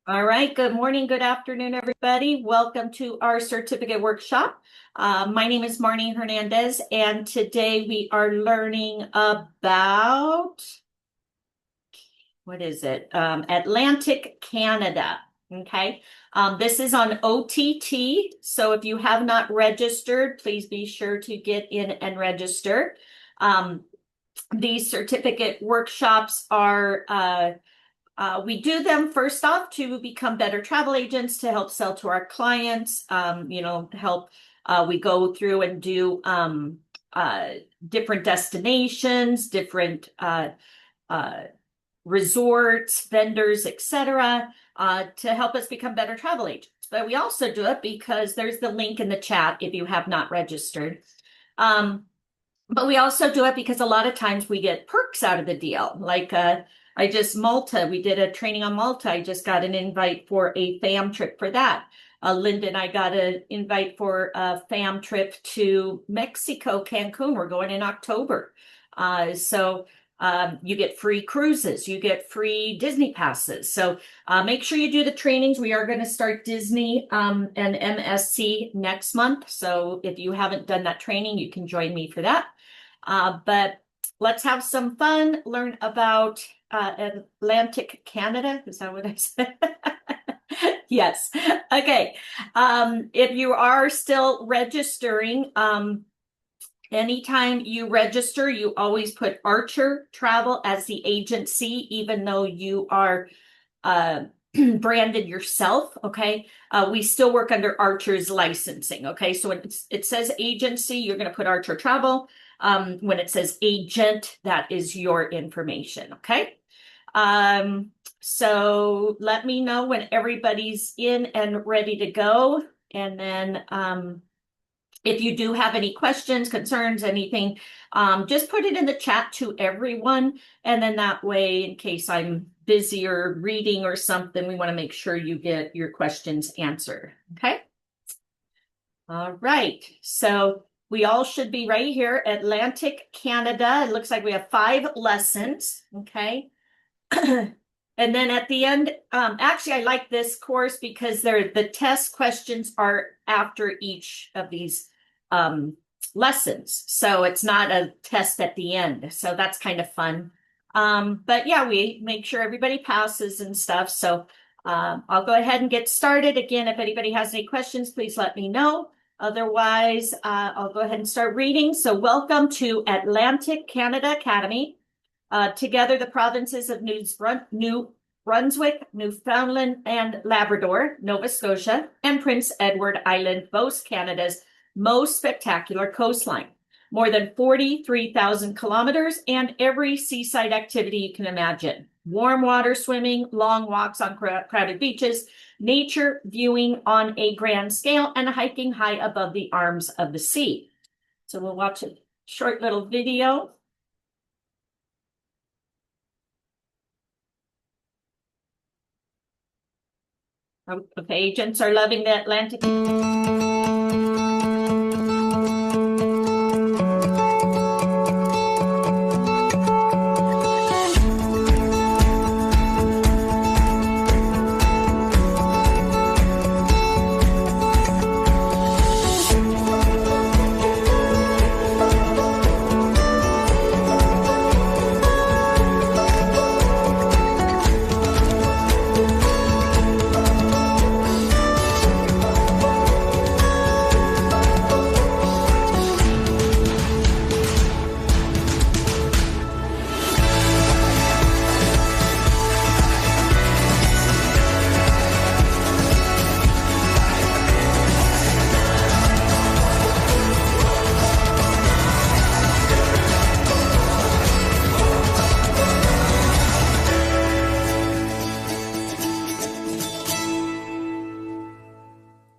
All right, good morning, good afternoon, everybody. Welcome to our certificate workshop. My name is Marnie Hernandez, and today we are learning about, what is it? Atlantic Canada. Okay. This is on OTT. So if you have not registered, please be sure to get in and register. Um, these certificate workshops are we do them first off to become better travel agents to help sell to our clients, help. We go through and do uh, different destinations, different uh, resorts, vendors, etc., to help us become better travel agents. But we also do it because there's the link in the chat if you have not registered. Um, but we also do it because a lot of times we get perks out of the deal. Like Malta, we did a training on Malta. I just got an invite for a fam trip for that. Linda and I got an invite for a fam trip to Mexico, Cancun. We're going in October. You get free cruises, you get free Disney passes. So make sure you do the trainings. We are going to start Disney and MSC next month. So if you haven't done that training, you can join me for that. But let's have some fun, learn about Atlantic Canada. Is that what I said? Yes. Okay. If you are still registering, anytime you register, you always put Archer Travel as the agency, even though you are branded yourself. Okay. We still work under Archer's licensing. Okay. So when it says agency, you're going to put Archer Travel. When it says agent, that is your information. Okay. So let me know when everybody's in and ready to go. And then, if you do have any questions, concerns, anything, just put it in the chat to everyone. And then that way, in case I'm busy or reading or something, we want to make sure you get your questions answered. Okay. All right. So we all should be right here, Atlantic Canada. It looks like we have 5 lessons. Okay. And then at the end, actually, I like this course because the test questions are after each of these lessons. So it's not a test at the end. So that's kind of fun. But yeah, we make sure everybody passes and stuff. So I'll go ahead and get started. Again, if anybody has any questions, please let me know. Otherwise, I'll go ahead and start reading. So welcome to Atlantic Canada Academy. Together, the provinces of New Brunswick, Newfoundland, and Labrador, Nova Scotia, and Prince Edward Island boast Canada's most spectacular coastline. More than 43,000 kilometers and every seaside activity you can imagine. Warm water swimming, long walks on crowded beaches, nature viewing on a grand scale, and hiking high above the arms of the sea. So we'll watch a short little video. Okay, agents are loving the Atlantic.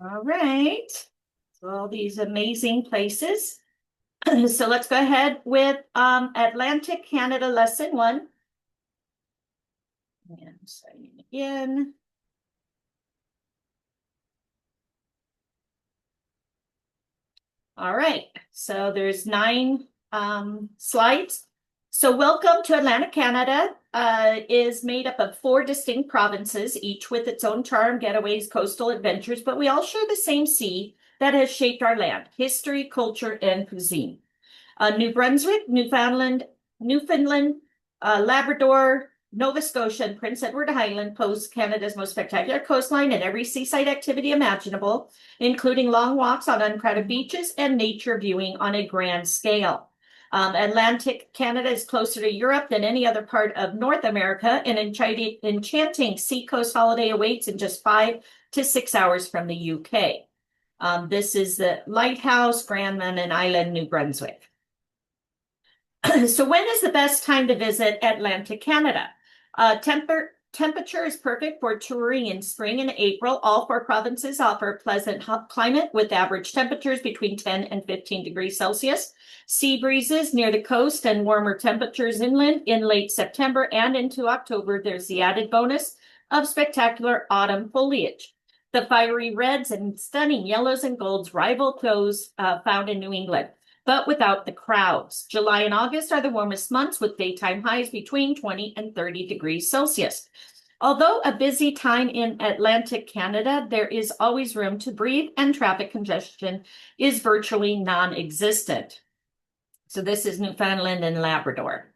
All right. So all these amazing places. So let's go ahead with Atlantic Canada Lesson 1. And signing again. All right. So there's 9 slides. So welcome to Atlantic Canada. Is made up of 4 distinct provinces, each with its own charm, getaways, coastal adventures, but we all share the same sea that has shaped our land, history, culture, and cuisine. New Brunswick, Newfoundland, Labrador, Nova Scotia, and Prince Edward Island pose Canada's most spectacular coastline and every seaside activity imaginable, including long walks on uncrowded beaches and nature viewing on a grand scale. Atlantic Canada is closer to Europe than any other part of North America, and an enchanting seacoast holiday awaits in just 5 to 6 hours from the UK. This is the Lighthouse, Grandman, and Island, New Brunswick. So when is the best time to visit Atlantic Canada? Temperature is perfect for touring in spring and April. All 4 provinces offer a pleasant climate with average temperatures between 10 and 15 degrees Celsius. Sea breezes near the coast and warmer temperatures inland in late September and into October. There's the added bonus of spectacular autumn foliage. The fiery reds and stunning yellows and golds rival those found in New England, but without the crowds. July and August are the warmest months with daytime highs between 20 and 30 degrees Celsius. Although a busy time in Atlantic Canada, there is always room to breathe and traffic congestion is virtually non-existent. So this is Newfoundland and Labrador.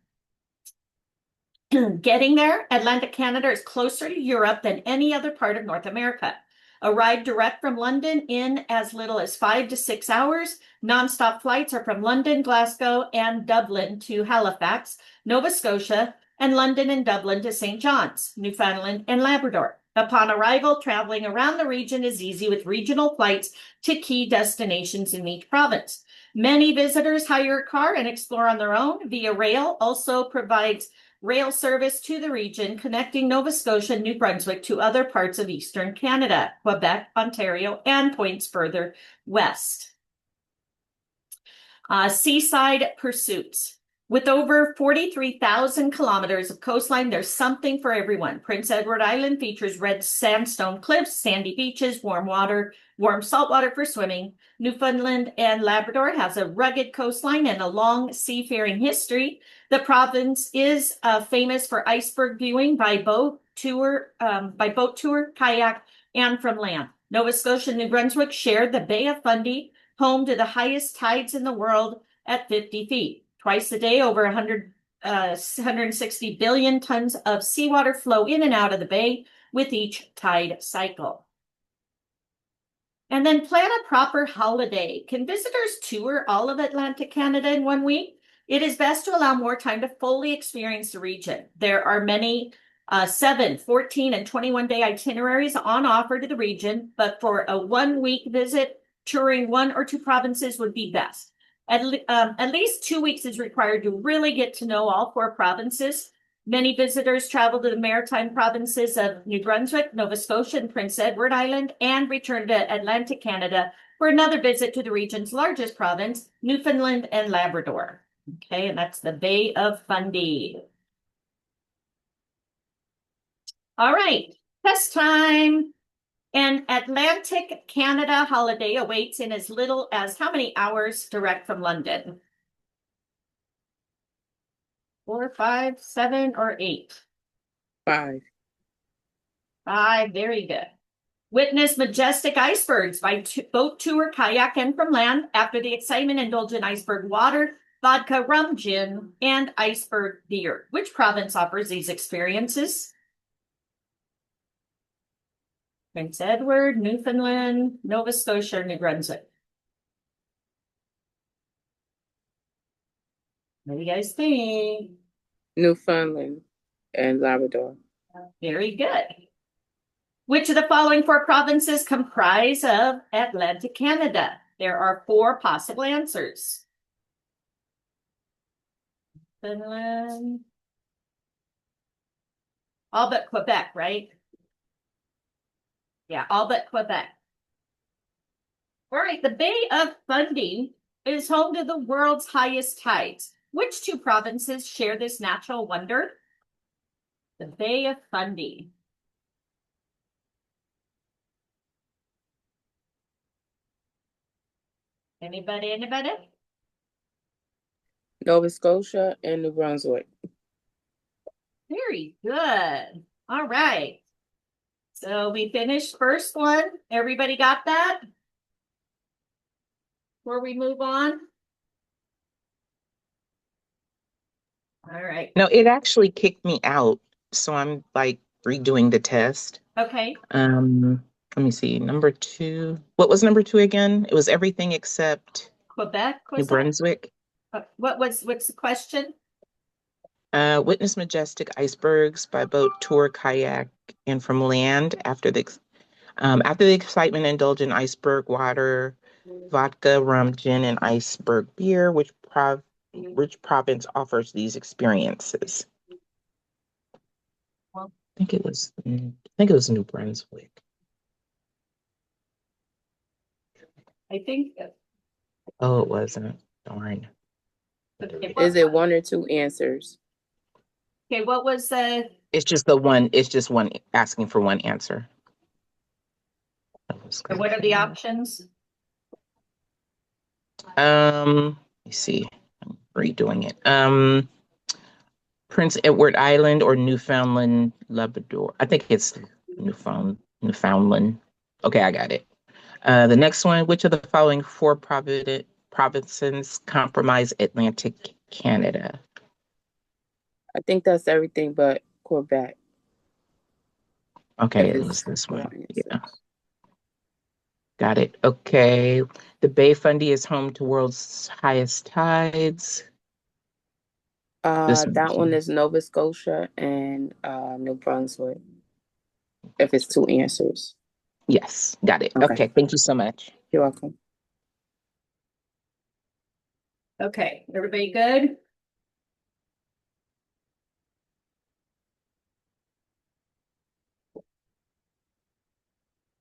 Getting there, Atlantic Canada is closer to Europe than any other part of North America. Arrive direct from London in as little as 5 to 6 hours. Nonstop flights are from London, Glasgow, and Dublin to Halifax, Nova Scotia, and London and Dublin to St. John's, Newfoundland and Labrador. Upon arrival, traveling around the region is easy with regional flights to key destinations in each province. Many visitors hire a car and explore on their own. Via Rail also provides rail service to the region, connecting Nova Scotia and New Brunswick to other parts of eastern Canada, Quebec, Ontario, and points further west. Seaside pursuits. With over 43,000 kilometers of coastline, there's something for everyone. Prince Edward Island features red sandstone cliffs, sandy beaches, warm saltwater for swimming. Newfoundland and Labrador has a rugged coastline and a long seafaring history. The province is famous for iceberg viewing by boat tour, kayak, and from land. Nova Scotia and New Brunswick share the Bay of Fundy, home to the highest tides in the world at 50 feet. Twice a day, over 160 billion tons of seawater flow in and out of the bay with each tide cycle. And then plan a proper holiday. Can visitors tour all of Atlantic Canada in 1 week? It is best to allow more time to fully experience the region. There are many 7, 14, and 21-day itineraries on offer to the region, but for a 1-week visit, touring 1 or 2 provinces would be best. At least 2 weeks is required to really get to know all 4 provinces. Many visitors travel to the maritime provinces of New Brunswick, Nova Scotia, and Prince Edward Island, and return to Atlantic Canada for another visit to the region's largest province, Newfoundland and Labrador. Okay, and that's the Bay of Fundy. All right, test time. An Atlantic Canada holiday awaits in as little as how many hours direct from London? 4, 5, 7, or 8? 5. 5, very good. Witness majestic icebergs by boat tour, kayak, and from land. After the excitement, indulge in iceberg water, vodka, rum, gin, and iceberg beer. Which province offers these experiences? Prince Edward, Newfoundland, Nova Scotia, New Brunswick. What do you guys think? Newfoundland and Labrador. Very good. Which of the following 4 provinces comprise of Atlantic Canada? There are 4 possible answers. Finland. All but Quebec, right? Yeah, all but Quebec. All right, the Bay of Fundy is home to the world's highest tides. Which 2 provinces share this natural wonder? The Bay of Fundy. Anybody? Nova Scotia, and New Brunswick. Very good. All right. So we finished first one. Everybody got that? Before we move on? All right. No, it actually kicked me out. So I'm like redoing the test. Okay. Let me see. Number two. What was number two again? It was everything except Quebec, New was that? Brunswick. What's the question? Witness majestic icebergs by boat, tour, kayak, and from land after the excitement, indulge in iceberg water, vodka, rum, gin, and iceberg beer. Which province offers these experiences? Well, I think it was New Brunswick. I think. Oh, it wasn't. Darn. Okay, Is it one or two answers? what was the? It's just the one. It's just one asking for one answer. What are the options? Let me see. I'm redoing it. Prince Edward Island or Newfoundland, Labrador. I think it's Newfoundland. Okay, I got it. The next one, which of the following four provinces comprise Atlantic Canada? I think that's everything but Quebec. Okay, If it was it's this four one. answers. Yeah, got it. Okay. The Bay Fundy is home to world's highest tides. This one. That one is Nova Scotia and New Brunswick. If it's two answers. Yes, got it. Okay. Okay, thank you so much. You're welcome. Okay, everybody good?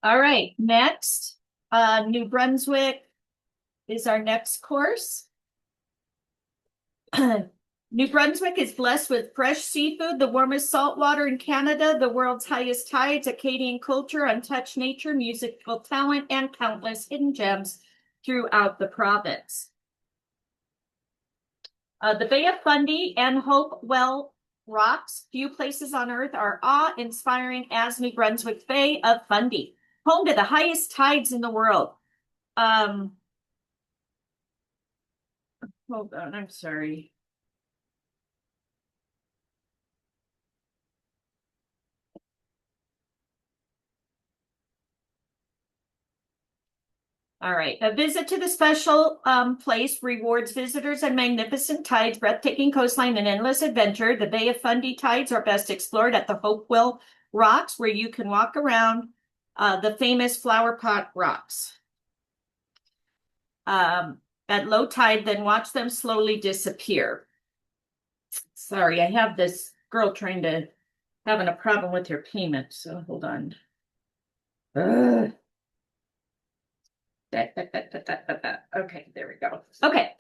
All right, next, New Brunswick is our next course. New Brunswick is blessed with fresh seafood, the warmest saltwater in Canada, the world's highest tides, Acadian culture, untouched nature, musical talent, and countless hidden gems throughout the province. The Bay of Fundy and Hopewell Rocks, few places on earth are awe-inspiring as New Brunswick Bay of Fundy, home to the highest tides in the world. Hold on, I'm sorry. All right. A visit to the special place rewards visitors and magnificent tides, breathtaking coastline, and endless adventure. The Bay of Fundy tides are best explored at the Hopewell Rocks, where you can walk around the famous flower pot rocks. At low tide, then watch them slowly disappear. Sorry, I have this girl having a problem with her payment, so hold on. Ugh. Okay, there we go. Okay.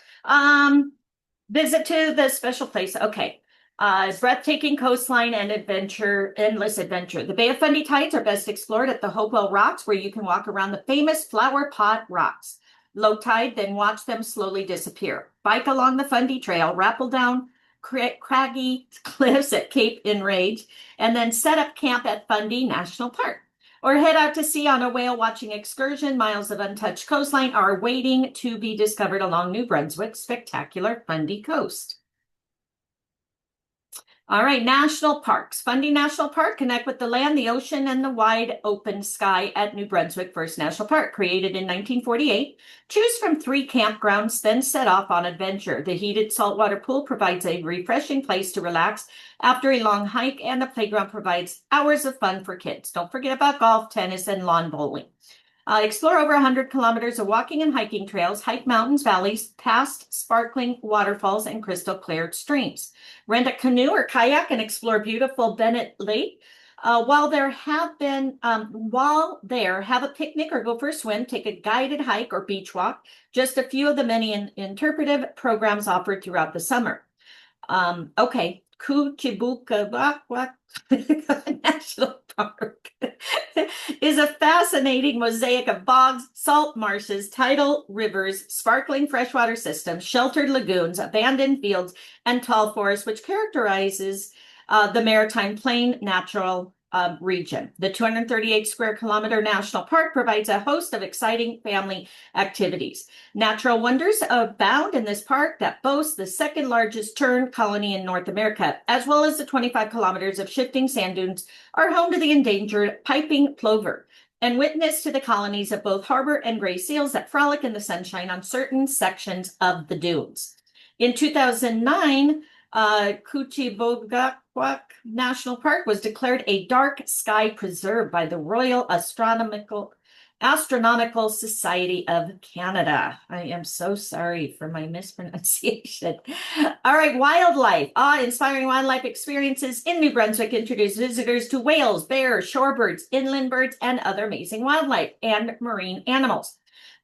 Visit to the special place. Okay. Breathtaking coastline and endless adventure. The Bay of Fundy tides are best explored at the Hopewell Rocks, where you can walk around the famous flower pot rocks. Low tide, then watch them slowly disappear. Bike along the Fundy Trail, rappel down craggy cliffs at Cape Enrage, and then set up camp at Fundy National Park. Or head out to sea on a whale watching excursion. Miles of untouched coastline are waiting to be discovered along New Brunswick's spectacular Fundy coast. All right, national parks. Fundy National Park, connect with the land, the ocean, and the wide open sky at New Brunswick First National Park. Created in 1948, choose from 3 campgrounds, then set off on adventure. The heated saltwater pool provides a refreshing place to relax after a long hike, and the playground provides hours of fun for kids. Don't forget about golf, tennis, and lawn bowling. Explore over 100 kilometers of walking and hiking trails, hike mountains, valleys, past sparkling waterfalls, and crystal clear streams. Rent a canoe or kayak and explore beautiful Bennett Lake. While there, have a picnic or go for a swim, take a guided hike or beach walk. Just a few of the many interpretive programs offered throughout the summer. Okay, Kuchibuka National Park is a fascinating mosaic of bogs, salt marshes, tidal rivers, sparkling freshwater systems, sheltered lagoons, abandoned fields, and tall forests, which characterizes the Maritime Plain Natural region. The 238 square kilometer national park provides a host of exciting family activities. Natural wonders abound in this park that boasts the second largest tern colony in North America, as well as the 25 kilometers of shifting sand dunes are home to the endangered piping plover and witness to the colonies of both harbor and gray seals that frolic in the sunshine on certain sections of the dunes. In 2009, Kuchibogak National Park was declared a dark sky preserve by the Royal Astronomical Society of Canada. I am so sorry for my mispronunciation. All right, wildlife. Inspiring wildlife experiences in New Brunswick introduce visitors to whales, bears, shorebirds, inland birds, and other amazing wildlife and marine animals.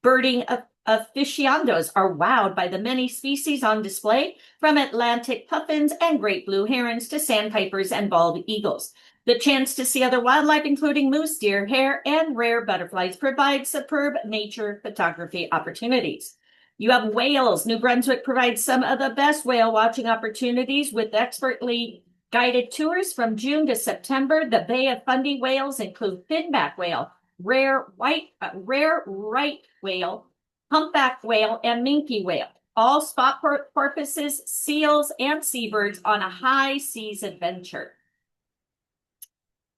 Birding aficionados are wowed by the many species on display, from Atlantic puffins and great blue herons to sandpipers and bald eagles. The chance to see other wildlife, including moose, deer, hare, and rare butterflies, provides superb nature photography opportunities. You have whales. New Brunswick provides some of the best whale watching opportunities with expertly guided tours from June to September. The Bay of Fundy whales include finback whale, rare right whale, humpback whale, and minke whale. All spot porpoises, seals, and seabirds on a high seas adventure.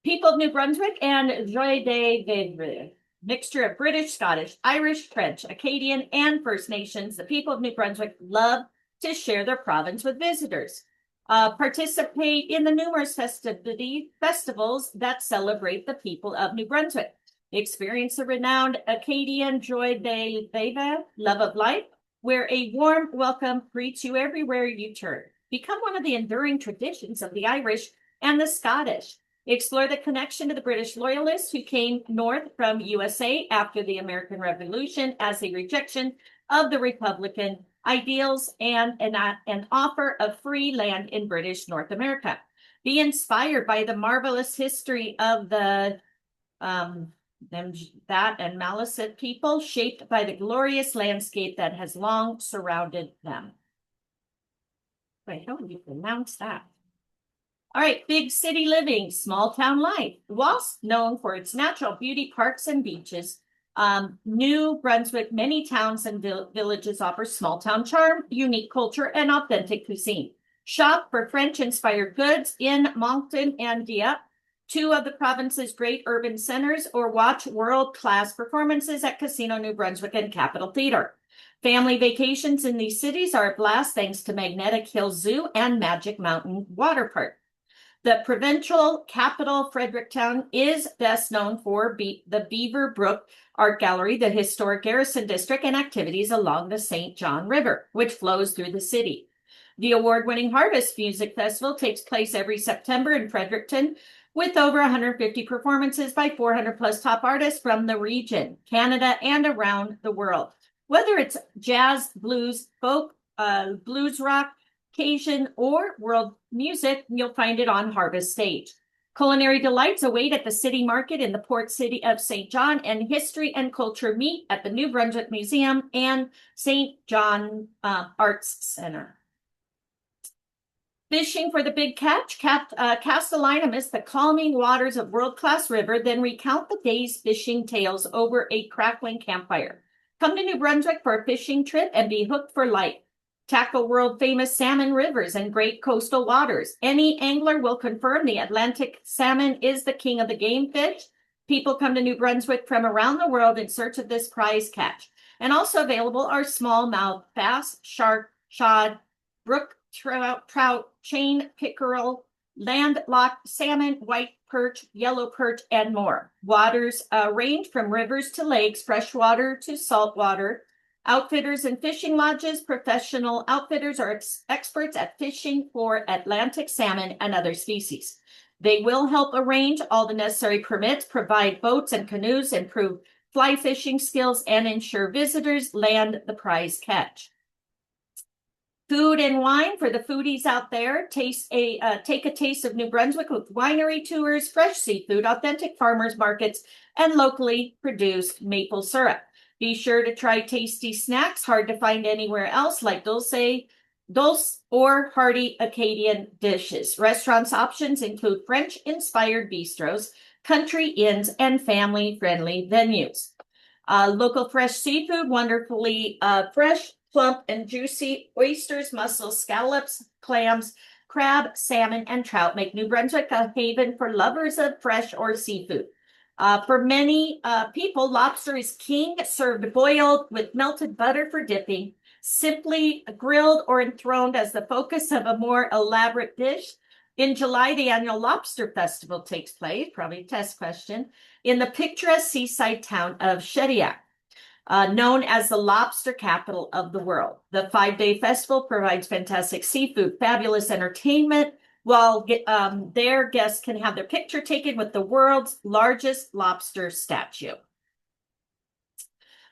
People of New Brunswick and Joie de Vivre, mixture of British, Scottish, Irish, French, Acadian, and First Nations. The people of New Brunswick love to share their province with visitors. Participate in the numerous festivals that celebrate the people of New Brunswick. Experience the renowned Acadian Joie de Vivre, love of life, where a warm welcome greets you everywhere you turn. Become one of the enduring traditions of the Irish and the Scottish. Explore the connection to the British loyalists who came north from USA after the American Revolution as a rejection of the Republican ideals and an offer of free land in British North America. Be inspired by the marvelous history of the and Maliset people, shaped by the glorious landscape that has long surrounded them. Wait, how do you pronounce that? All right, big city living, small town life. Whilst known for its natural beauty, parks, and beaches, New Brunswick, many towns and villages offer small town charm, unique culture, and authentic cuisine. Shop for French-inspired goods in Moncton and Dieppe, two of the province's great urban centers, or watch world-class performances at Casino New Brunswick and Capitol Theatre. Family vacations in these cities are a blast thanks to Magnetic Hill Zoo and Magic Mountain Water Park. The provincial capital, Fredericktown, is best known for the Beaver Brook Art Gallery, the historic Garrison District, and activities along the St. John River, which flows through the city. The award-winning Harvest Music Festival takes place every September in Fredericton, with over 150 performances by 400 plus top artists from the region, Canada, and around the world. Whether it's jazz, blues, folk, blues rock, Cajun, or world music, you'll find it on Harvest Stage. Culinary delights await at the city market in the port city of St. John, and history and culture meet at the New Brunswick Museum and St. John Arts Center. Fishing for the big catch. Cast a line amidst the calming waters of world-class river, then recount the day's fishing tales over a crackling campfire. Come to New Brunswick for a fishing trip and be hooked for life. Tackle world-famous salmon rivers and great coastal waters. Any angler will confirm the Atlantic salmon is the king of the game fish. People come to New Brunswick from around the world in search of this prize catch. And also available are smallmouth bass, shark, shad, brook trout, chain pickerel, landlocked salmon, white perch, yellow perch, and more. Waters range from rivers to lakes, freshwater to saltwater. Outfitters and fishing lodges, professional outfitters are experts at fishing for Atlantic salmon and other species. They will help arrange all the necessary permits, provide boats and canoes, improve fly fishing skills, and ensure visitors land the prize catch. Food and wine for the foodies out there. Take a taste of New Brunswick with winery tours, fresh seafood, authentic farmers markets, and locally produced maple syrup. Be sure to try tasty snacks hard to find anywhere else, like dulce or hearty Acadian dishes. Restaurants options include French-inspired bistros, country inns, and family-friendly venues. Local fresh seafood, wonderfully fresh, plump, and juicy oysters, mussels, scallops, clams, crab, salmon, and trout make New Brunswick a haven for lovers of fresh or seafood. For many people, lobster is king, served boiled with melted butter for dipping, simply grilled or enthroned as the focus of a more elaborate dish. In July, the annual Lobster Festival takes place, probably a test question, in the picturesque seaside town of Shediac, known as the lobster capital of the world. The 5-day festival provides fantastic seafood, fabulous entertainment, while their guests can have their picture taken with the world's largest lobster statue.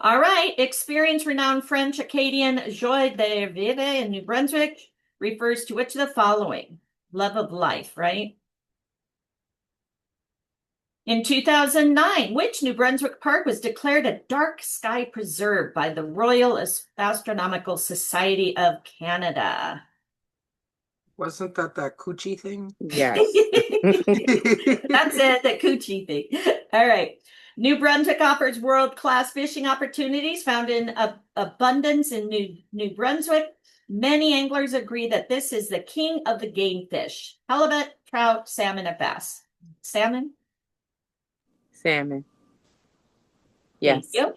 All right, experience renowned French Acadian joie de vivre in New Brunswick refers to which of the following? Love of life, right? In 2009, which New Brunswick park was declared a dark sky preserve by the Royal Astronomical Society of Canada? Wasn't that coochie thing? Yes. That's it, the coochie thing. All right. New Brunswick offers world-class fishing opportunities found in abundance in New Brunswick. Many anglers agree that this is the king of the game fish. Halibut, trout, salmon, and bass. Salmon? Salmon. Yes. Thank you.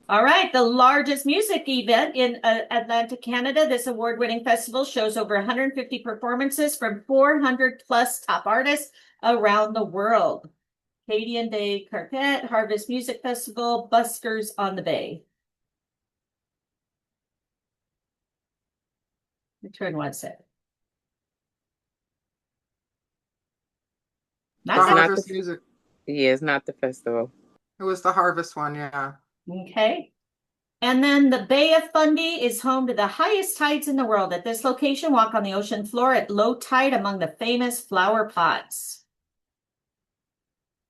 All right, the largest music event in Atlanta, Canada. This award-winning festival shows over 150 performances from 400 plus top artists around the world. Canadian Day Carpet, Harvest Music Festival, Buskers on the Bay. Which one was it? The Not that. Harvest Music. Yeah, it's not the festival. It was the Harvest one, yeah. Okay. And then the Bay of Fundy is home to the highest tides in the world. At this location, walk on the ocean floor at low tide among the famous flower pots.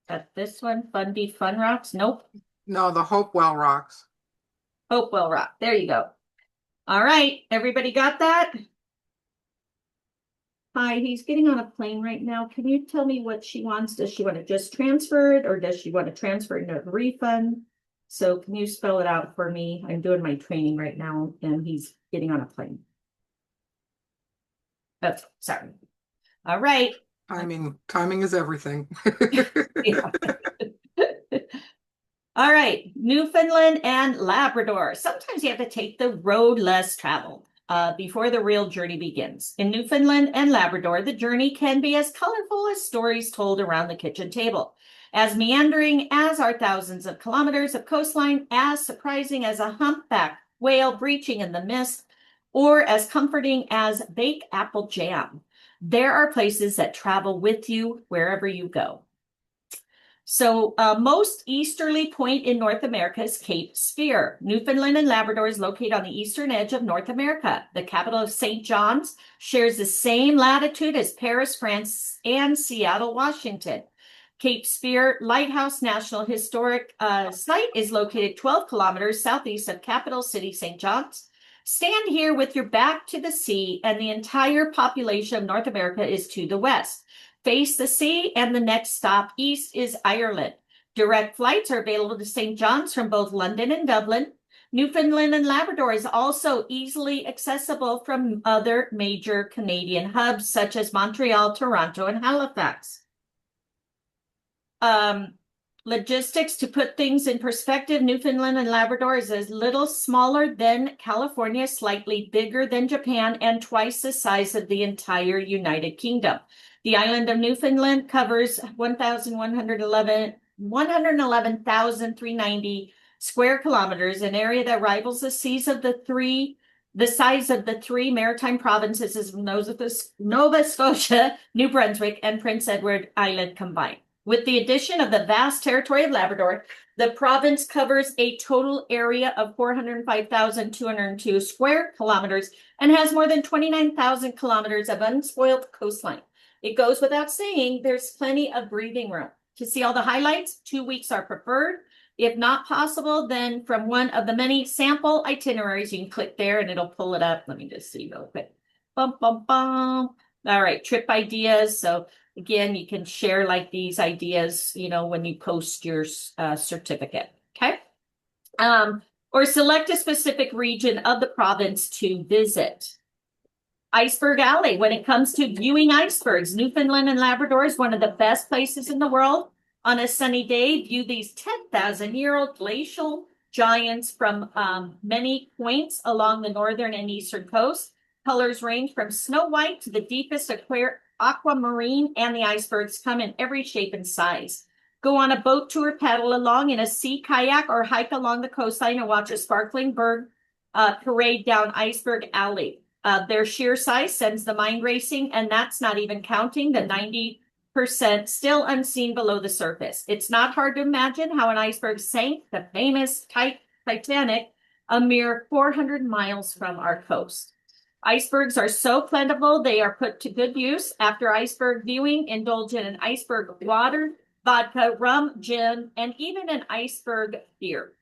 Got this one, Fundy Fun Rocks? Nope. No, the Hopewell Rocks. Hopewell Rock. There you go. All right. Everybody got that? Hi, he's getting on a plane right now. Can you tell me what she wants? Does she want to just transfer it or does she want to transfer it into a refund? So can you spell it out for me? I'm doing my training right now and he's getting on a plane. Oh, sorry. All right. Timing is everything. Yeah. All right, Newfoundland and Labrador. Sometimes you have to take the road less traveled before the real journey begins. In Newfoundland and Labrador, the journey can be as colorful as stories told around the kitchen table, as meandering as are thousands of kilometers of coastline, as surprising as a humpback whale breaching in the mist, or as comforting as baked apple jam. There are places that travel with you wherever you go. So most easterly point in North America is Cape Spear. Newfoundland and Labrador is located on the eastern edge of North America. The capital of St. John's shares the same latitude as Paris, France, and Seattle, Washington. Cape Spear Lighthouse National Historic Site is located 12 kilometers southeast of capital city St. John's. Stand here with your back to the sea, and the entire population of North America is to the west. Face the sea, and the next stop east is Ireland. Direct flights are available to St. John's from both London and Dublin. Newfoundland and Labrador is also easily accessible from other major Canadian hubs, such as Montreal, Toronto, and Halifax. Logistics, to put things in perspective, Newfoundland and Labrador is a little smaller than California, slightly bigger than Japan, and twice the size of the entire United Kingdom. The island of Newfoundland covers 111,390 square kilometers, an area that rivals the size of the three maritime provinces of Nova Scotia, New Brunswick, and Prince Edward Island combined. With the addition of the vast territory of Labrador, the province covers a total area of 405,202 square kilometers and has more than 29,000 kilometers of unspoiled coastline. It goes without saying, there's plenty of breathing room. To see all the highlights, 2 weeks are preferred. If not possible, then from one of the many sample itineraries, you can click there and it'll pull it up. Let me just see real quick. Bum, bum, bum. All right, trip ideas. So again, you can share like these ideas, when you post your certificate. Okay. Or select a specific region of the province to visit. Iceberg Alley. When it comes to viewing icebergs, Newfoundland and Labrador is one of the best places in the world. On a sunny day, view these 10,000-year-old glacial giants from many points along the northern and eastern coast. Colors range from snow white to the deepest aquamarine, and the icebergs come in every shape and size. Go on a boat tour, paddle along in a sea kayak, or hike along the coastline and watch a sparkling berg parade down Iceberg Alley. Their sheer size sends the mind racing, and that's not even counting the 90% still unseen below the surface. It's not hard to imagine how an iceberg sank the famous Titanic a mere 400 miles from our coast. Icebergs are so plentiful, they are put to good use. After iceberg viewing, indulge in an iceberg water, vodka, rum, gin, and even an iceberg beer.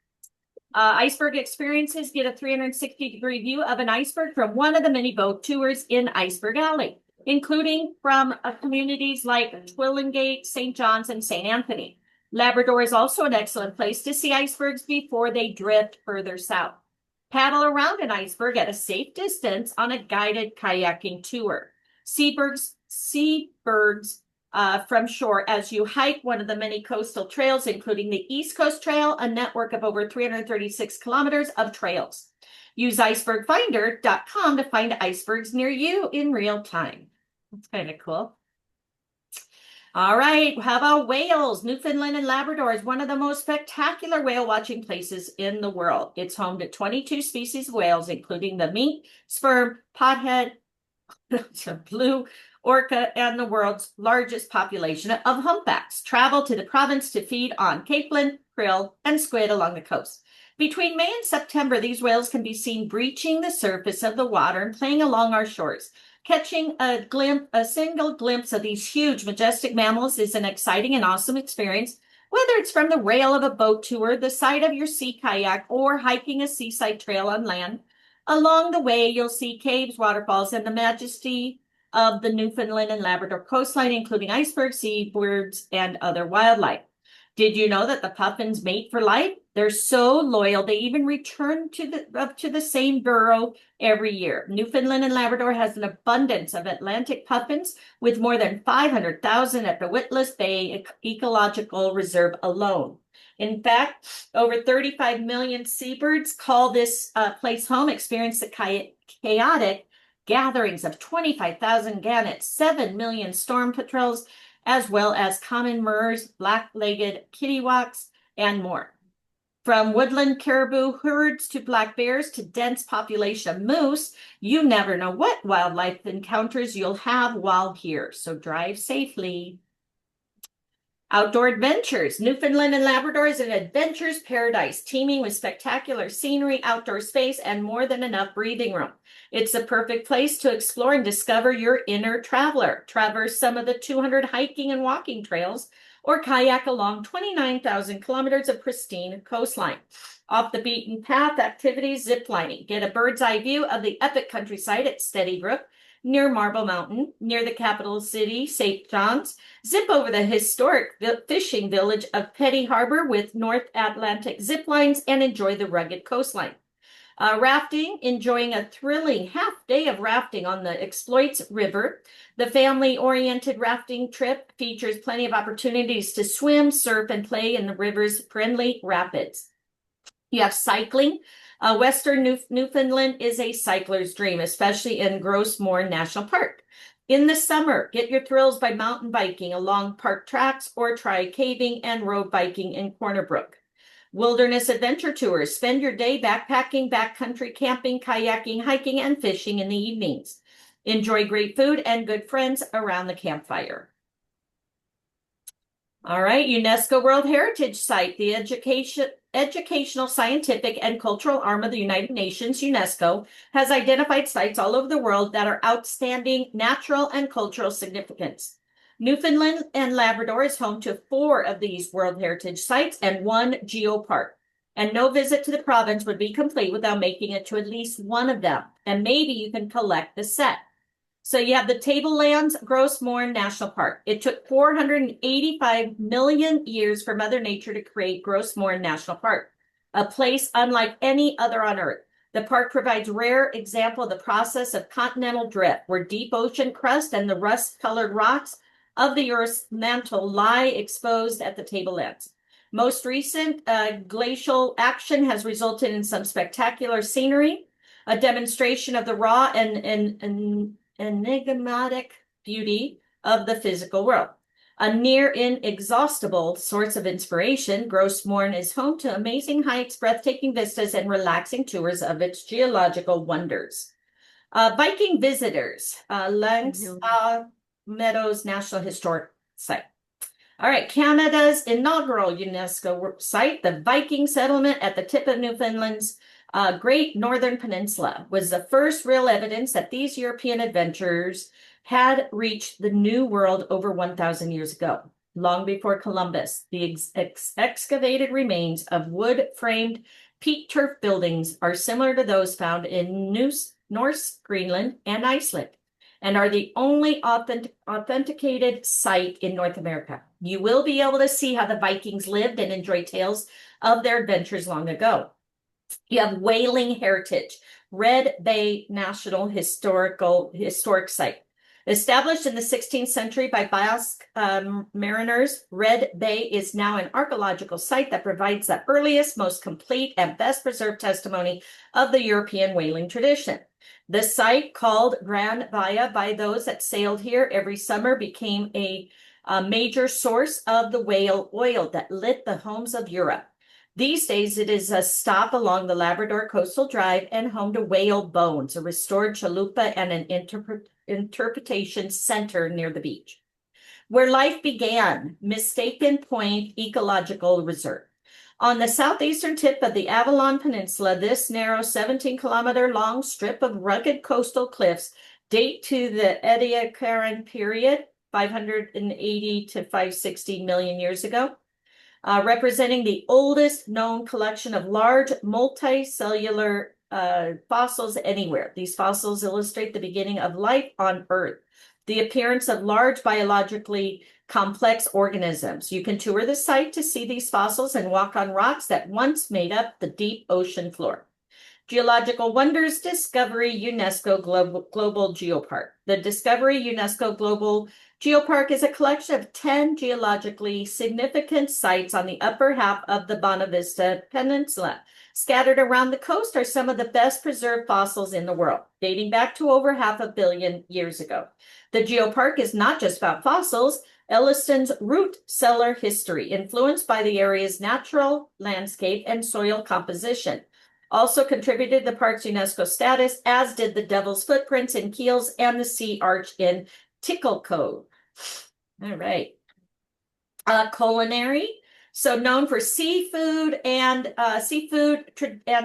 Iceberg experiences get a 360-degree view of an iceberg from one of the many boat tours in Iceberg Alley, including from communities like Twillingate, St. John's, and St. Anthony. Labrador is also an excellent place to see icebergs before they drift further south. Paddle around an iceberg at a safe distance on a guided kayaking tour. Seabirds from shore as you hike one of the many coastal trails, including the East Coast Trail, a network of over 336 kilometers of trails. Use icebergfinder.com to find icebergs near you in real time. That's kind of cool. All right, how about whales? Newfoundland and Labrador is one of the most spectacular whale watching places in the world. It's home to 22 species of whales, including the mink, sperm, pothead, blue orca, and the world's largest population of humpbacks. Travel to the province to feed on capelin, krill, and squid along the coast. Between May and September, these whales can be seen breaching the surface of the water and playing along our shores. Catching a single glimpse of these huge, majestic mammals is an exciting and awesome experience, whether it's from the rail of a boat tour, the side of your sea kayak, or hiking a seaside trail on land. Along the way, you'll see caves, waterfalls, and the majesty of the Newfoundland and Labrador coastline, including icebergs, seabirds, and other wildlife. Did you know that the puffins mate for life? They're so loyal, they even return to the same burrow every year. Newfoundland and Labrador has an abundance of Atlantic puffins, with more than 500,000 at the Witless Bay Ecological Reserve alone. In fact, over 35 million seabirds call this place home, experience the chaotic gatherings of 25,000 gannets, 7 million storm petrels, as well as common murres, black-legged kittiwaks, and more. From woodland caribou herds to black bears to dense population moose, you never know what wildlife encounters you'll have while here, so drive safely. Outdoor adventures. Newfoundland and Labrador is an adventure's paradise, teeming with spectacular scenery, outdoor space, and more than enough breathing room. It's the perfect place to explore and discover your inner traveler. Traverse some of the 200 hiking and walking trails, or kayak along 29,000 kilometers of pristine coastline. Off the beaten path activities, ziplining. Get a bird's eye view of the epic countryside at Steady Brook, near Marble Mountain, near the capital city, St. John's. Zip over the historic fishing village of Petty Harbor with North Atlantic zip lines and enjoy the rugged coastline. Rafting, enjoying a thrilling half day of rafting on the Exploits River. The family-oriented rafting trip features plenty of opportunities to swim, surf, and play in the river's friendly rapids. You have cycling. Western Newfoundland is a cycler's dream, especially in Gross Moor National Park. In the summer, get your thrills by mountain biking along park tracks or try caving and road biking in Corner Brook. Wilderness adventure tours. Spend your day backpacking, backcountry camping, kayaking, hiking, and fishing in the evenings. Enjoy great food and good friends around the campfire. All right, UNESCO World Heritage Site, the educational, scientific, and cultural arm of the United Nations, UNESCO, has identified sites all over the world that are outstanding natural and cultural significance. Newfoundland and Labrador is home to 4 of these World Heritage Sites and 1 geopark. And no visit to the province would be complete without making it to at least one of them. And maybe you can collect the set. So you have the Tablelands Gross Mourne National Park. It took 485 million years for Mother Nature to create Gross Mourne National Park, a place unlike any other on Earth. The park provides rare example of the process of continental drift, where deep ocean crust and the rust-colored rocks of the Earth's mantle lie exposed at the tablelands. Most recent glacial action has resulted in some spectacular scenery, a demonstration of the raw and enigmatic beauty of the physical world. A near inexhaustible source of inspiration, Gross Mourne is home to amazing hikes, breathtaking vistas, and relaxing tours of its geological wonders. Viking visitors, Langs Meadows National Historic Site. All right, Canada's inaugural UNESCO site, the Viking settlement at the tip of Newfoundland's Great Northern Peninsula, was the first real evidence that these European adventurers had reached the New World over 1,000 years ago. Long before Columbus, the excavated remains of wood-framed peat turf buildings are similar to those found in Norse Greenland and Iceland, and are the only authenticated site in North America. You will be able to see how the Vikings lived and enjoy tales of their adventures long ago. You have Whaling Heritage, Red Bay National Historic Site. Established in the 16th century by Basque mariners, Red Bay is now an archaeological site that provides the earliest, most complete, and best preserved testimony of the European whaling tradition. The site, called Grand Bahia by those that sailed here every summer, became a major source of the whale oil that lit the homes of Europe. These days, it is a stop along the Labrador Coastal Drive and home to whale bones, a restored chalupa, and an interpretation center near the beach. Where life began, Mistaken Point Ecological Reserve. On the southeastern tip of the Avalon Peninsula, this narrow 17-kilometer-long strip of rugged coastal cliffs date to the Ediacaran period, 580 to 560 million years ago. Representing the oldest known collection of large multicellular fossils anywhere. These fossils illustrate the beginning of life on Earth, the appearance of large biologically complex organisms. You can tour the site to see these fossils and walk on rocks that once made up the deep ocean floor. Geological Wonders Discovery UNESCO Global Geopark. The Discovery UNESCO Global Geopark is a collection of 10 geologically significant sites on the upper half of the Bonavista Peninsula. Scattered around the coast are some of the best preserved fossils in the world, dating back to over 500 million years ago. The geopark is not just about fossils. Elliston's root cellar history, influenced by the area's natural landscape and soil composition, also contributed to the park's UNESCO status, as did the Devil's Footprints in Keels and the Sea Arch in Tickle Cove. All right. Culinary. So known for seafood and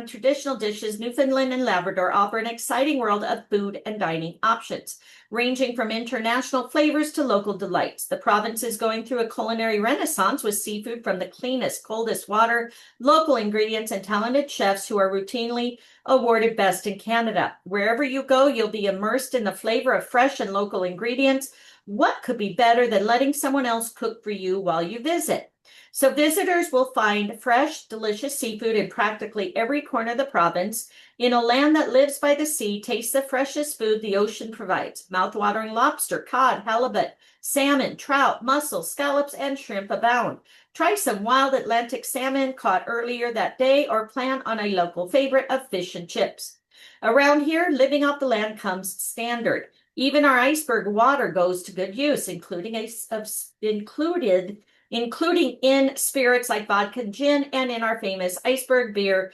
traditional dishes, Newfoundland and Labrador offer an exciting world of food and dining options, ranging from international flavors to local delights. The province is going through a culinary renaissance with seafood from the cleanest, coldest water, local ingredients, and talented chefs who are routinely awarded Best in Canada. Wherever you go, you'll be immersed in the flavor of fresh and local ingredients. What could be better than letting someone else cook for you while you visit? So visitors will find fresh, delicious seafood in practically every corner of the province. In a land that lives by the sea, taste the freshest food the ocean provides. Mouth-watering lobster, cod, halibut, salmon, trout, mussels, scallops, and shrimp abound. Try some wild Atlantic salmon caught earlier that day, or plan on a local favorite of fish and chips. Around here, living off the land comes standard. Even our iceberg water goes to good use, including in spirits like vodka and gin, and in our famous iceberg beer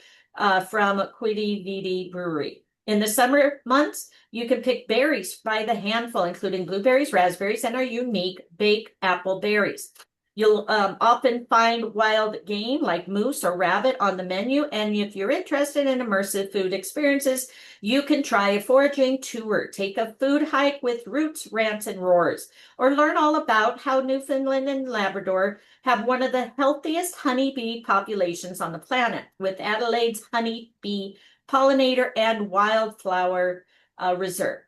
from Quidi Vidi Brewery. In the summer months, you can pick berries by the handful, including blueberries, raspberries, and our unique baked apple berries. You'll often find wild game like moose or rabbit on the menu. And if you're interested in immersive food experiences, you can try a foraging tour, take a food hike with roots, rants, and roars, or learn all about how Newfoundland and Labrador have one of the healthiest honeybee populations on the planet, with Adelaide's honeybee pollinator and wildflower reserve.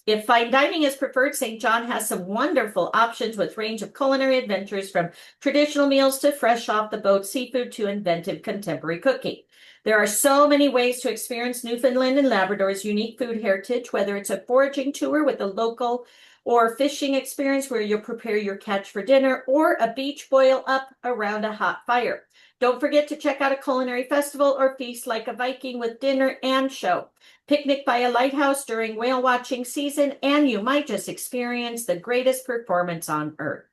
If fine dining is preferred, St. John has some wonderful options with range of culinary adventures from traditional meals to fresh off the boat seafood to inventive contemporary cooking. There are so many ways to experience Newfoundland and Labrador's unique food heritage, whether it's a foraging tour with a local or fishing experience where you'll prepare your catch for dinner, or a beach boil up around a hot fire. Don't forget to check out a culinary festival or feast like a Viking with dinner and show. Picnic by a lighthouse during whale watching season, and you might just experience the greatest performance on earth.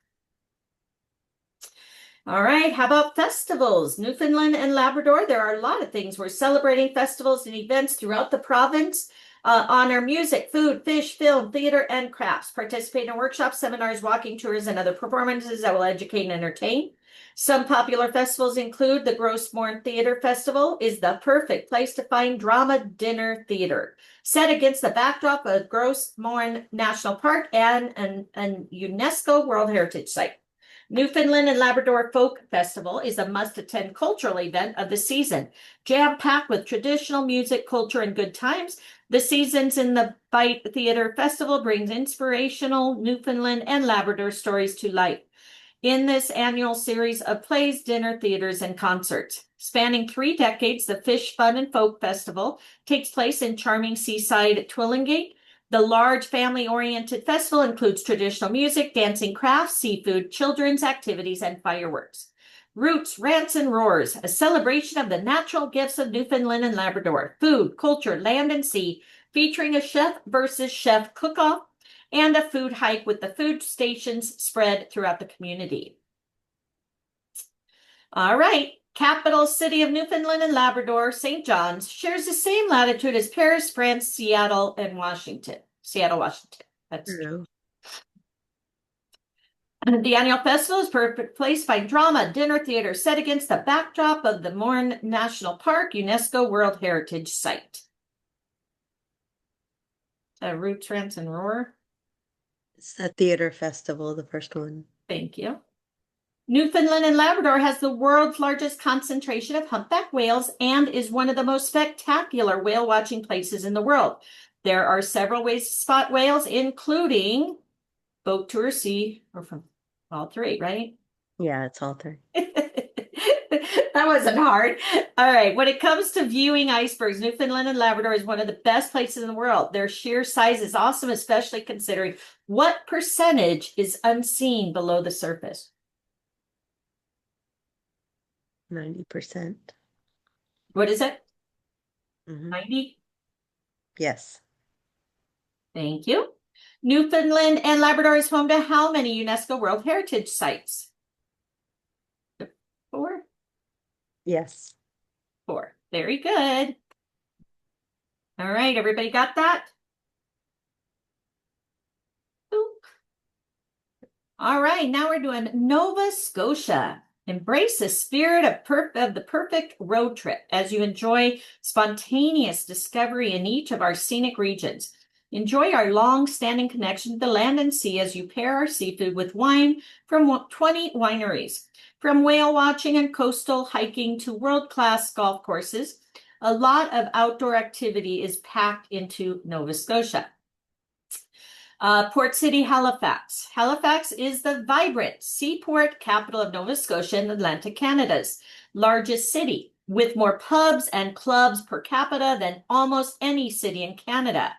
All right, how about festivals? Newfoundland and Labrador, there are a lot of things. We're celebrating festivals and events throughout the province. Honor music, food, fish, film, theater, and crafts. Participate in workshops, seminars, walking tours, and other performances that will educate and entertain. Some popular festivals include the Grossmorn Theater Festival is the perfect place to find drama dinner theater, set against the backdrop of Grossmorn National Park and an UNESCO World Heritage Site. Newfoundland and Labrador Folk Festival is a must-attend cultural event of the season, jam-packed with traditional music, culture, and good times. The Seasons in the Bite Theater Festival brings inspirational Newfoundland and Labrador stories to life in this annual series of plays, dinner, theaters, and concerts. Spanning 3 decades, the Fish, Fun, and Folk Festival takes place in charming seaside Twillingate. The large family-oriented festival includes traditional music, dancing crafts, seafood, children's activities, and fireworks. Roots, Rants, and Roars, a celebration of the natural gifts of Newfoundland and Labrador, food, culture, land, and sea, featuring a chef versus chef cook-off and a food hike with the food stations spread throughout the community. All right, capital city of Newfoundland and Labrador, St. John's, shares the same latitude as Paris, France, Seattle, and Washington. Seattle, Washington. That's true. The annual festival is a perfect place to find drama, dinner theater set against the backdrop of the Mourne National Park, UNESCO World Heritage Site. Roots, Rants, and Roar. It's the theater festival, the first one. Thank you. Newfoundland and Labrador has the world's largest concentration of humpback whales and is one of the most spectacular whale watching places in the world. There are several ways to spot whales, including boat tour, sea, or from all 3, right? Yeah, it's all 3. That wasn't hard. All right. When it comes to viewing icebergs, Newfoundland and Labrador is one of the best places in the world. Their sheer size is awesome, especially considering what percentage is unseen below the surface. 90%. What is it? Mm-hmm. 90? Yes. Thank you. Newfoundland and Labrador is home to how many UNESCO World Heritage Sites? 4? Yes. 4. Very good. All right, everybody got that? Boop. All right, now we're doing Nova Scotia. Embrace the spirit of the perfect road trip as you enjoy spontaneous discovery in each of our scenic regions. Enjoy our long-standing connection to the land and sea as you pair our seafood with wine from 20 wineries. From whale watching and coastal hiking to world-class golf courses, a lot of outdoor activity is packed into Nova Scotia. Port City, Halifax. Halifax is the vibrant seaport capital of Nova Scotia and Atlantic Canada's largest city, with more pubs and clubs per capita than almost any city in Canada.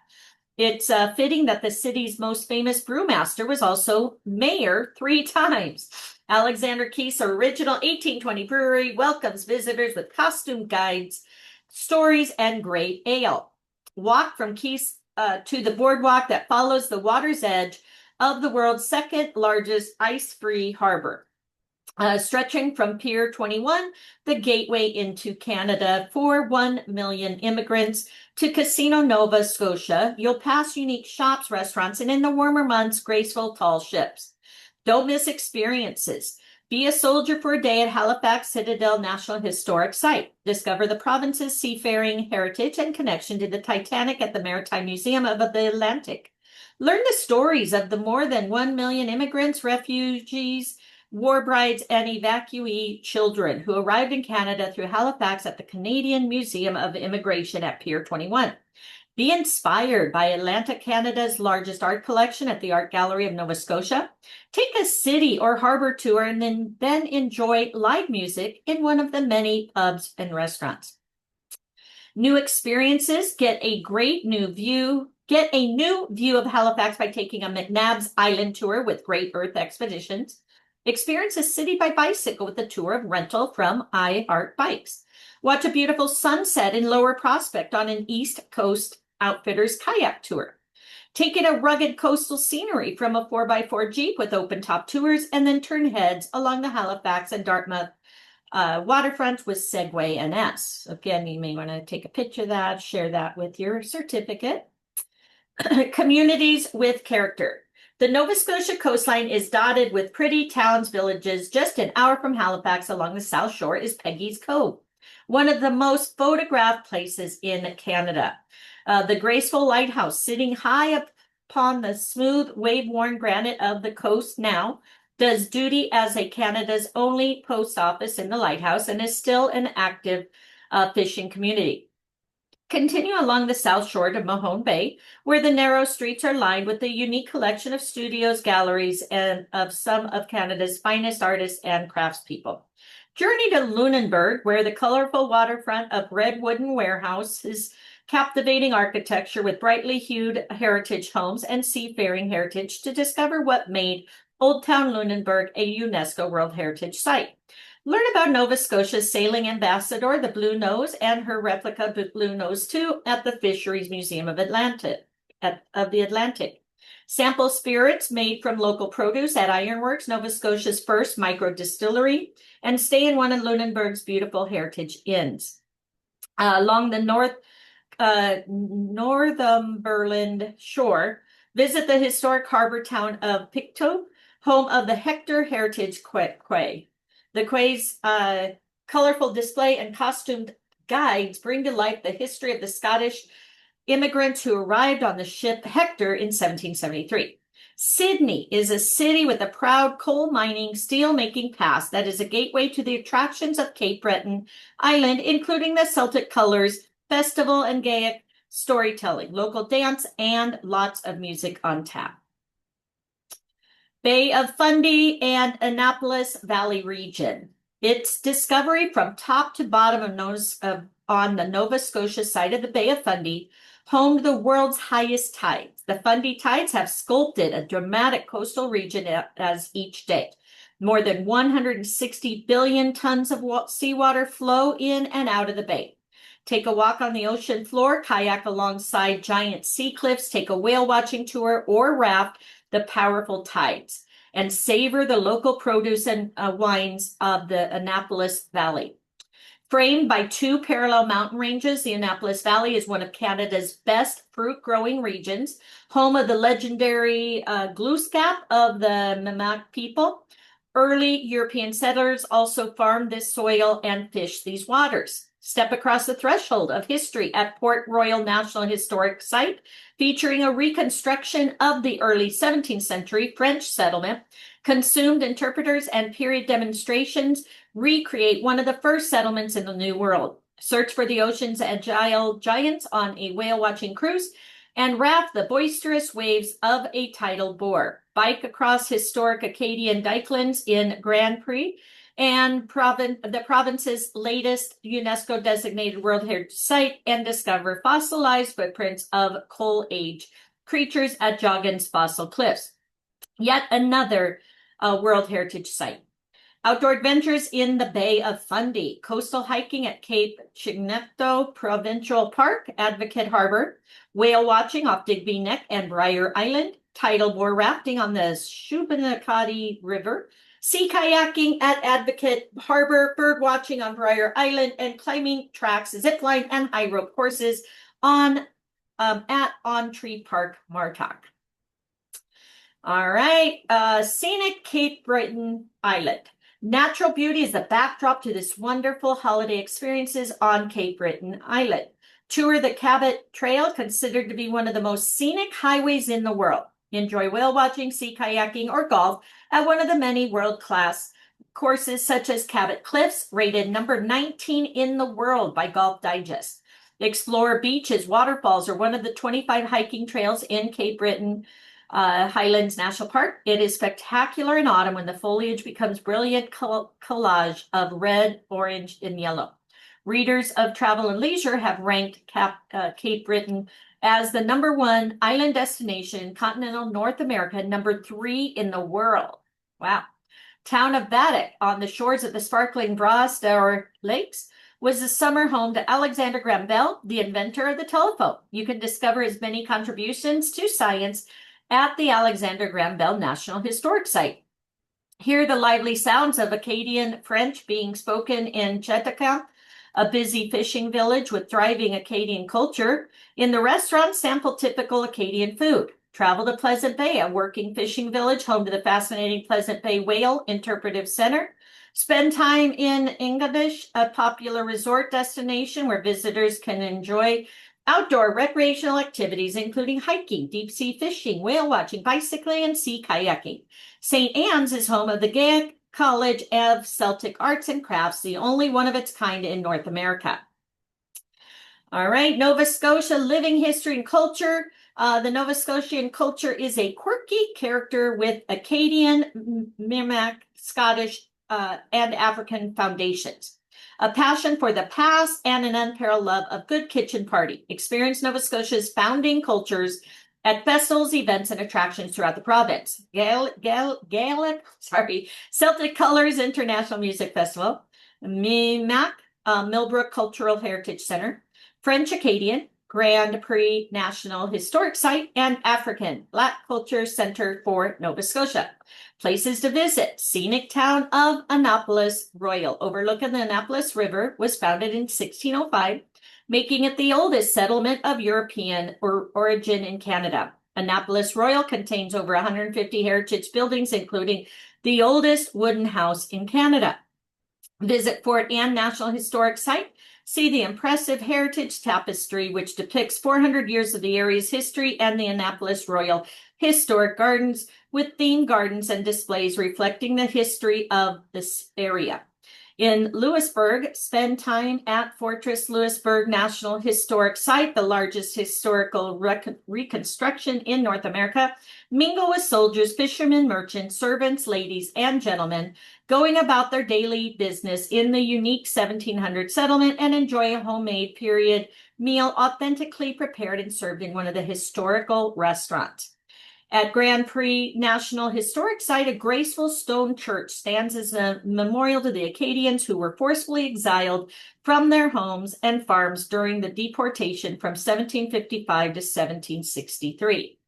It's fitting that the city's most famous brewmaster was also mayor 3 times. Alexander Keith's original 1820 brewery welcomes visitors with costume guides, stories, and great ale. Walk from Keith's to the boardwalk that follows the water's edge of the world's 2nd largest ice-free harbor. Stretching from Pier 21, the gateway into Canada for 1 million immigrants, to Casino Nova Scotia, you'll pass unique shops, restaurants, and in the warmer months, graceful tall ships. Don't miss experiences. Be a soldier for a day at Halifax Citadel National Historic Site. Discover the province's seafaring heritage and connection to the Titanic at the Maritime Museum of the Atlantic. Learn the stories of the more than 1 million immigrants, refugees, war brides, and evacuee children who arrived in Canada through Halifax at the Canadian Museum of Immigration at Pier 21. Be inspired by Atlantic Canada's largest art collection at the Art Gallery of Nova Scotia. Take a city or harbor tour and then enjoy live music in one of the many pubs and restaurants. New experiences. Get a new view of Halifax by taking a McNabb's Island tour with Great Earth Expeditions. Experience a city by bicycle with a tour of rental from iHeart Bikes. Watch a beautiful sunset in Lower Prospect on an East Coast Outfitters kayak tour. Take in a rugged coastal scenery from a 4x4 Jeep with open top tours, and then turn heads along the Halifax and Dartmouth waterfront with Segway NS. Again, you may want to take a picture of that, share that with your certificate. Communities with character. The Nova Scotia coastline is dotted with pretty towns, villages. Just an hour from Halifax along the South Shore is Peggy's Cove, one of the most photographed places in Canada. The graceful lighthouse sitting high upon the smooth, wave-worn granite of the coast now does duty as Canada's only post office in the lighthouse and is still an active fishing community. Continue along the south shore to Mahone Bay, where the narrow streets are lined with a unique collection of studios, galleries, and of some of Canada's finest artists and craftspeople. Journey to Lunenburg, where the colorful waterfront of red wooden warehouses, captivating architecture with brightly hued heritage homes and seafaring heritage, to discover what made Old Town Lunenburg a UNESCO World Heritage Site. Learn about Nova Scotia's sailing ambassador, the Blue Nose, and her replica Blue Nose 2 at the Fisheries Museum of the Atlantic. Sample spirits made from local produce at Ironworks, Nova Scotia's first micro distillery, and stay in one of Lunenburg's beautiful heritage inns. Along the Northumberland shore, visit the historic harbor town of Pictou, home of the Hector Heritage Quay. The quay's colorful display and costumed guides bring to life the history of the Scottish immigrants who arrived on the ship Hector in 1773. Sydney is a city with a proud coal mining, steel making past that is a gateway to the attractions of Cape Breton Island, including the Celtic Colors Festival and Gaelic storytelling, local dance, and lots of music on tap. Bay of Fundy and Annapolis Valley region. Its discovery from top to bottom on the Nova Scotia side of the Bay of Fundy, home to the world's highest tides. The Fundy tides have sculpted a dramatic coastal region as each day. More than 160 billion tons of seawater flow in and out of the bay. Take a walk on the ocean floor, kayak alongside giant sea cliffs, take a whale watching tour, or raft the powerful tides, and savor the local produce and wines of the Annapolis Valley. Framed by two parallel mountain ranges, the Annapolis Valley is one of Canada's best fruit-growing regions, home of the legendary Glooscap of the Mi'kmaq people. Early European settlers also farmed this soil and fished these waters. Step across the threshold of history at Port Royal National Historic Site, featuring a reconstruction of the early 17th century French settlement. Consumed interpreters and period demonstrations recreate one of the first settlements in the New World. Search for the ocean's agile giants on a whale-watching cruise, and raft the boisterous waves of a tidal bore. Bike across historic Acadian dykelands in Grand Prix, and the province's latest UNESCO designated World Heritage Site, and discover fossilized footprints of Coal Age creatures at Joggins Fossil Cliffs. Yet another World Heritage Site. Outdoor adventures in the Bay of Fundy, coastal hiking at Cape Chignecto Provincial Park, Advocate Harbor, whale watching off Digby Neck and Briar Island, tidal bore rafting on the Shubenacadie River, sea kayaking at Advocate Harbor, bird watching on Briar Island, and climbing tracks, zipline, and high rope courses at On Tree Park, Martok. All right, scenic Cape Breton Island. Natural beauty is the backdrop to this wonderful holiday experiences on Cape Breton Island. Tour the Cabot Trail, considered to be one of the most scenic highways in the world. Enjoy whale watching, sea kayaking, or golf at one of the many world-class courses such as Cabot Cliffs, rated number 19 in the world by Golf Digest. Explore beaches, waterfalls, or one of the 25 hiking trails in Cape Breton Highlands National Park. It is spectacular in autumn when the foliage becomes brilliant collage of red, orange, and yellow. Readers of Travel and Leisure have ranked Cape Breton as the #1 island destination in continental North America, #3 in the world. Wow. Town of Baddock, on the shores of the sparkling Broadstour Lakes, was the summer home to Alexander Graham Bell, the inventor of the telephone. You can discover his many contributions to science at the Alexander Graham Bell National Historic Site. Hear the lively sounds of Acadian French being spoken in Cheticamp, a busy fishing village with thriving Acadian culture. In the restaurant, sample typical Acadian food. Travel to Pleasant Bay, a working fishing village home to the fascinating Pleasant Bay Whale Interpretive Center. Spend time in Ingamish, a popular resort destination where visitors can enjoy outdoor recreational activities, including hiking, deep sea fishing, whale watching, bicycling, and sea kayaking. St. Anne's is home of the Gaelic College of Celtic Arts and Crafts, the only one of its kind in North America. All right, Nova Scotia, living history and culture. The Nova Scotian culture is a quirky character with Acadian, Mi'kmaq, Scottish, and African foundations. A passion for the past and an unparalleled love of good kitchen party. Experience Nova Scotia's founding cultures at festivals, events, and attractions throughout the province. Celtic Colors International Music Festival, Mi'kmaq, Millbrook Cultural Heritage Center, French Acadian, Grand Prix National Historic Site, and African Black Culture Center for Nova Scotia. Places to visit. Scenic town of Annapolis Royal, overlooking the Annapolis River, was founded in 1605, making it the oldest settlement of European origin in Canada. Annapolis Royal contains over 150 heritage buildings, including the oldest wooden house in Canada. Visit Fort Anne National Historic Site. See the impressive heritage tapestry, which depicts 400 years of the area's history, and the Annapolis Royal Historic Gardens, with themed gardens and displays reflecting the history of this area. In Louisbourg, spend time at Fortress Louisbourg National Historic Site, the largest historical reconstruction in North America. Mingle with soldiers, fishermen, merchants, servants, ladies, and gentlemen going about their daily business in the unique 1700 settlement, and enjoy a homemade period meal authentically prepared and served in one of the historical restaurants. At Grand Prix National Historic Site, a graceful stone church stands as a memorial to the Acadians who were forcibly exiled from their homes and farms during the deportation from 1755 to 1763.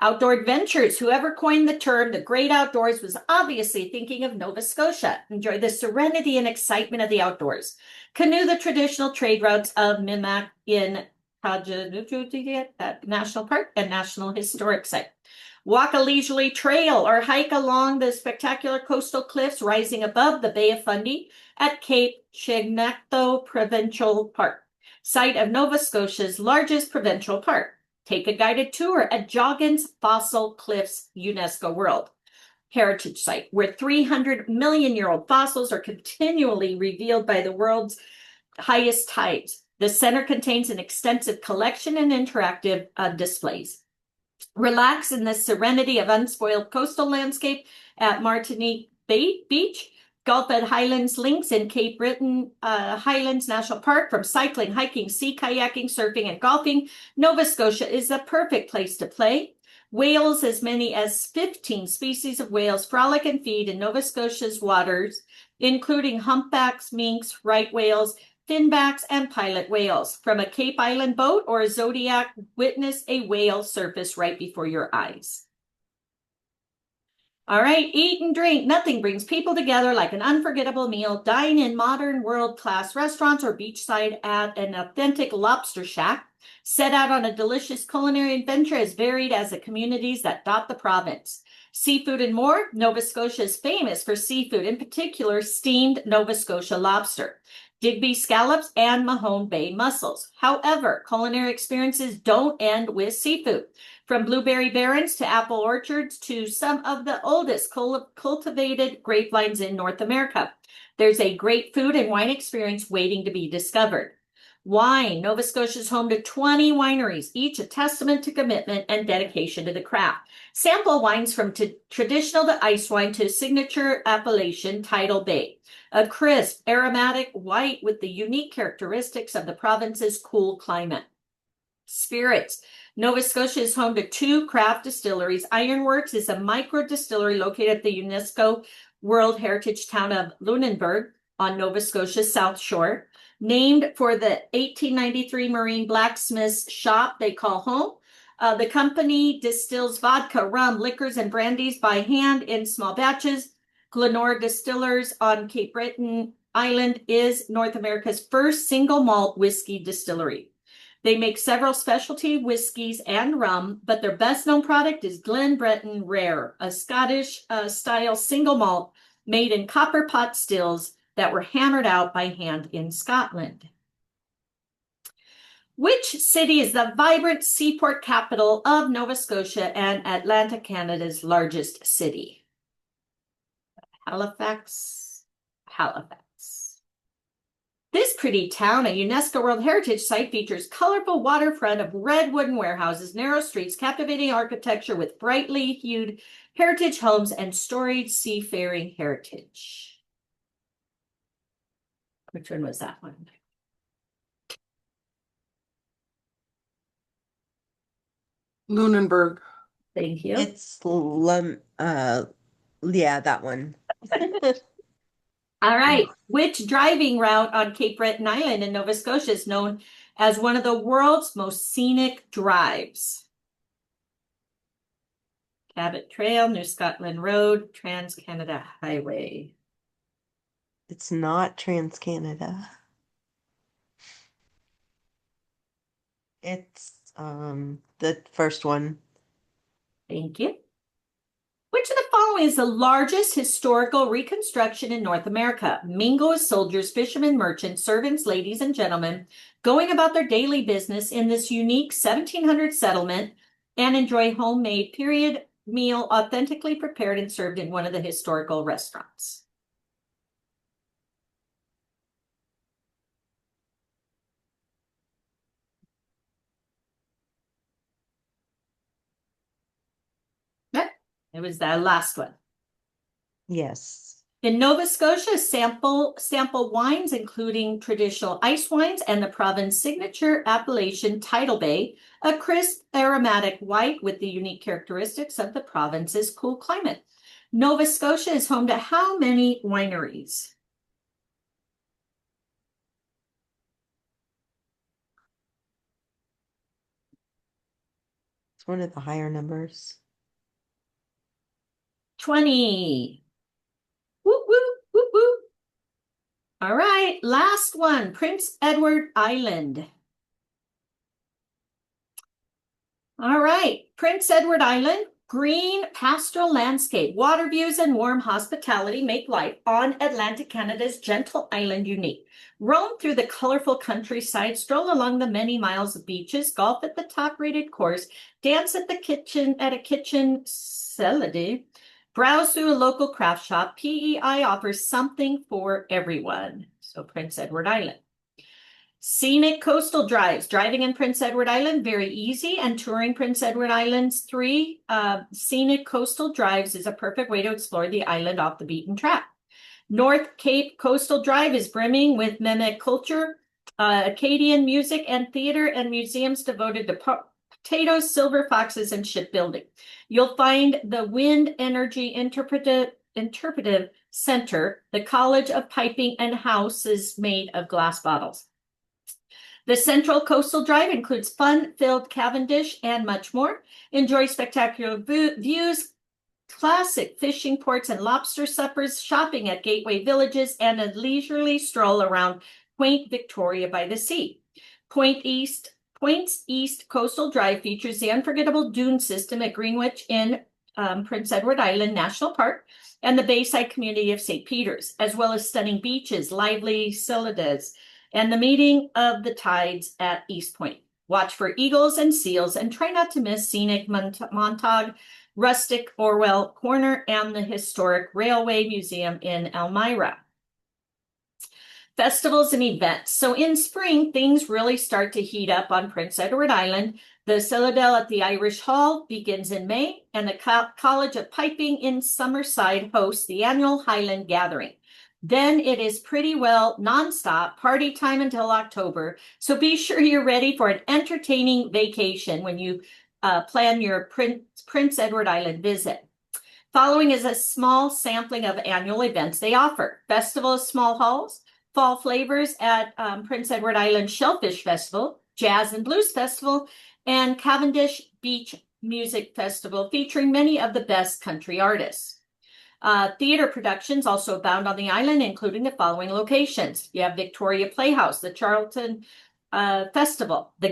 Outdoor adventures. Whoever coined the term the great outdoors was obviously thinking of Nova Scotia. Enjoy the serenity and excitement of the outdoors. Canoe the traditional trade routes of Mi'kmaq in National Park and National Historic Site. Walk a leisurely trail or hike along the spectacular coastal cliffs rising above the Bay of Fundy at Cape Chignacto Provincial Park, site of Nova Scotia's largest provincial park. Take a guided tour at Joggins Fossil Cliffs UNESCO World Heritage Site, where 300-million-year-old fossils are continually revealed by the world's highest tides. The center contains an extensive collection and interactive displays. Relax in the serenity of unspoiled coastal landscape at Martinique Beach. Golf at Highlands Links in Cape Breton Highlands National Park. From cycling, hiking, sea kayaking, surfing, and golfing, Nova Scotia is the perfect place to play. Whales, as many as 15 species of whales, frolic and feed in Nova Scotia's waters, including humpbacks, minks, right whales, finbacks, and pilot whales. From a Cape Island boat or a Zodiac, witness a whale surface right before your eyes. All right, eat and drink. Nothing brings people together like an unforgettable meal. Dine in modern world-class restaurants or beachside at an authentic lobster shack. Set out on a delicious culinary adventure as varied as the communities that dot the province. Seafood and more. Nova Scotia is famous for seafood, in particular steamed Nova Scotia lobster, Digby scallops, and Mahone Bay mussels. However, culinary experiences don't end with seafood. From blueberry barrens to apple orchards to some of the oldest cultivated grapevines in North America, there's a great food and wine experience waiting to be discovered. Wine. Nova Scotia is home to 20 wineries, each a testament to commitment and dedication to the craft. Sample wines from traditional to ice wine to signature appellation Tidal Bay. A crisp, aromatic white with the unique characteristics of the province's cool climate. Spirits. Nova Scotia is home to 2 craft distilleries. Ironworks is a micro distillery located at the UNESCO World Heritage town of Lunenburg on Nova Scotia's South Shore. Named for the 1893 Marine blacksmith's shop they call home. The company distills vodka, rum, liquors, and brandies by hand in small batches. Glenora Distillers on Cape Breton Island is North America's first single malt whiskey distillery. They make several specialty whiskeys and rum, but their best known product is Glen Breton Rare, a Scottish style single malt made in copper pot stills that were hammered out by hand in Scotland. Which city is the vibrant seaport capital of Nova Scotia and Atlantic Canada's largest city? Halifax. This pretty town, a UNESCO World Heritage Site, features colorful waterfront of red wooden warehouses, narrow streets, captivating architecture with brightly hued heritage homes, and storied seafaring heritage. Which one was that one? Lunenburg. Thank you. It's yeah, that one. All right. Which driving route on Cape Breton Island in Nova Scotia is known as one of the world's most scenic drives? Cabot Trail, New Scotland Road, Trans-Canada Highway. It's not Trans-Canada. It's the first one. Thank you. Which of the following is the largest historical reconstruction in North America? Mingle with soldiers, fishermen, merchants, servants, ladies, and gentlemen going about their daily business in this unique 1700 settlement and enjoy homemade period meal authentically prepared and served in one of the historical restaurants. It was the last one. Yes. In Nova Scotia, sample wines, including traditional ice wines and the province's signature appellation Tidal Bay, a crisp, aromatic white with the unique characteristics of the province's cool climate. Nova Scotia is home to how many wineries? It's one of the higher numbers. 20. Whoop, whoop, whoop, whoop. All right, last one, Prince Edward Island. All right, Prince Edward Island, green pastoral landscape, water views, and warm hospitality make life on Atlantic Canada's gentle island unique. Roam through the colorful countryside, stroll along the many miles of beaches, golf at the top-rated course, dance at a kitchen salade, browse through a local craft shop. PEI offers something for everyone. So Prince Edward Island. Scenic coastal drives. Driving in Prince Edward Island, very easy. And touring Prince Edward Island's 3 scenic coastal drives is a perfect way to explore the island off the beaten track. North Cape Coastal Drive is brimming with Meme culture, Acadian music, and theater and museums devoted to potatoes, silver foxes, and shipbuilding. You'll find the Wind Energy Interpretive Center, the College of Piping, and houses made of glass bottles. The Central Coastal Drive includes fun-filled Cavendish and much more. Enjoy spectacular views, classic fishing ports and lobster suppers, shopping at gateway villages, and a leisurely stroll around quaint Victoria by the Sea. Points East Coastal Drive features the unforgettable dune system at Greenwich in Prince Edward Island National Park and the Bayside community of St. Peter's, as well as stunning beaches, lively Cyclades, and the meeting of the tides at East Point. Watch for eagles and seals and try not to miss scenic Montauk, rustic Orwell Corner, and the historic Railway Museum in Elmira. Festivals and events. So in spring, things really start to heat up on Prince Edward Island. The Citadel at the Irish Hall begins in May, and the College of Piping in Summerside hosts the annual Highland Gathering. Then it is pretty well nonstop party time until October. So be sure you're ready for an entertaining vacation when you plan your Prince Edward Island visit. Following is a small sampling of annual events they offer. Festival of Small Halls, fall flavors at Prince Edward Island Shellfish Festival, Jazz and Blues Festival, and Cavendish Beach Music Festival featuring many of the best country artists. Theater productions also abound on the island, including the following locations. You have Victoria Playhouse, the Charlton Festival, the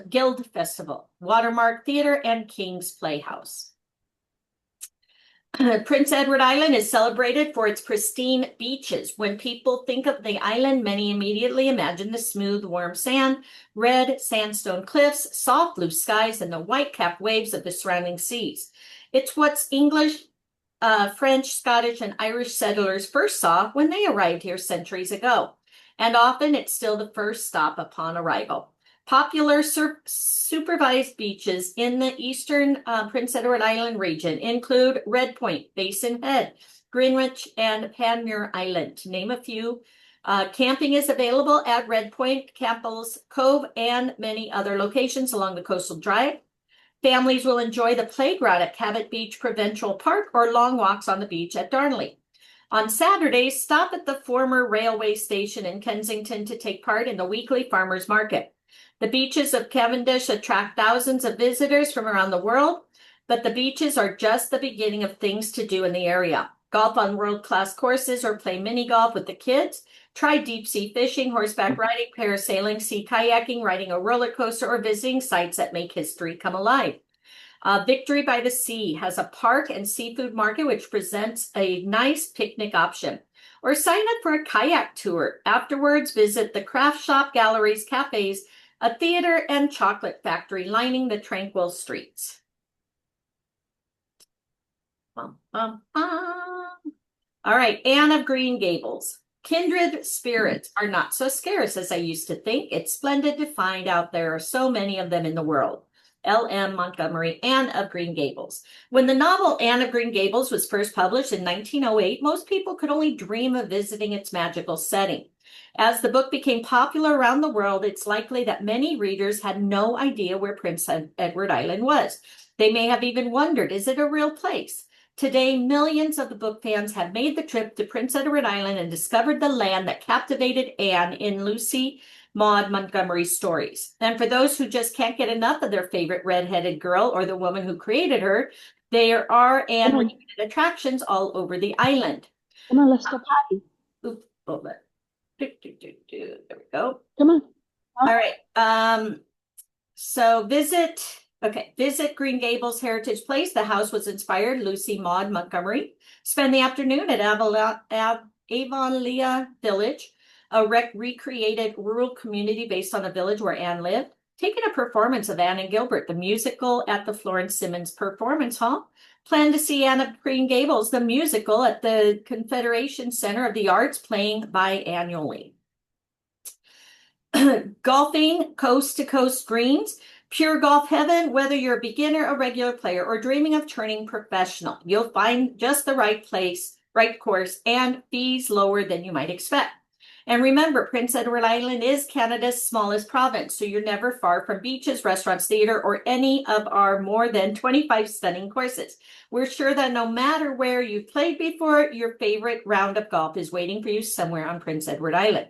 Guild Festival, Watermark Theater, and King's Playhouse. Prince Edward Island is celebrated for its pristine beaches. When people think of the island, many immediately imagine the smooth, warm sand, red sandstone cliffs, soft blue skies, and the white-capped waves of the surrounding seas. It's what English, French, Scottish, and Irish settlers first saw when they arrived here centuries ago. And often it's still the first stop upon arrival. Popular supervised beaches in the eastern Prince Edward Island region include Red Point, Basin Head, Greenwich, and Panmure Island, to name a few. Camping is available at Red Point, Campbell's Cove, and many other locations along the coastal drive. Families will enjoy the playground at Cabot Beach Provincial Park or long walks on the beach at Darnley. On Saturdays, stop at the former railway station in Kensington to take part in the weekly farmers market. The beaches of Cavendish attract thousands of visitors from around the world, but the beaches are just the beginning of things to do in the area. Golf on world-class courses or play mini golf with the kids. Try deep-sea fishing, horseback riding, parasailing, sea kayaking, riding a roller coaster, or visiting sites that make history come alive. Victory by the Sea has a park and seafood market which presents a nice picnic option. Or sign up for a kayak tour. Afterwards, visit the craft shop, galleries, cafes, a theater, and chocolate factory lining the tranquil streets. All right, Anne of Green Gables. Kindred spirits are not so scarce as I used to think. It's splendid to find out there are so many of them in the world. L.M. Montgomery, Anne of Green Gables. When the novel Anne of Green Gables was first published in 1908, most people could only dream of visiting its magical setting. As the book became popular around the world, it's likely that many readers had no idea where Prince Edward Island was. They may have even wondered, is it a real place? Today, millions of the book fans have made the trip to Prince Edward Island and discovered the land that captivated Anne in Lucy Maud Montgomery's stories. And for those who just can't get enough of their favorite redheaded girl or the woman who created her, there are Anne-related attractions all over the island. Come on, let's go potty. Oops, hold it. There we go. Come on. All right. So visit Green Gables Heritage Place. The house was inspired Lucy Maud Montgomery. Spend the afternoon at Avonlea Village, a recreated rural community based on a village where Anne lived. Take in a performance of Anne and Gilbert, the musical, at the Florence Simmons Performance Hall. Plan to see Anne of Green Gables, the musical, at the Confederation Center of the Arts, playing biannually. Golfing, coast-to-coast greens, pure golf heaven. Whether you're a beginner, a regular player, or dreaming of turning professional, you'll find just the right place, right course, and fees lower than you might expect. And remember, Prince Edward Island is Canada's smallest province, so you're never far from beaches, restaurants, theater, or any of our more than 25 stunning courses. We're sure that no matter where you've played before, your favorite round of golf is waiting for you somewhere on Prince Edward Island.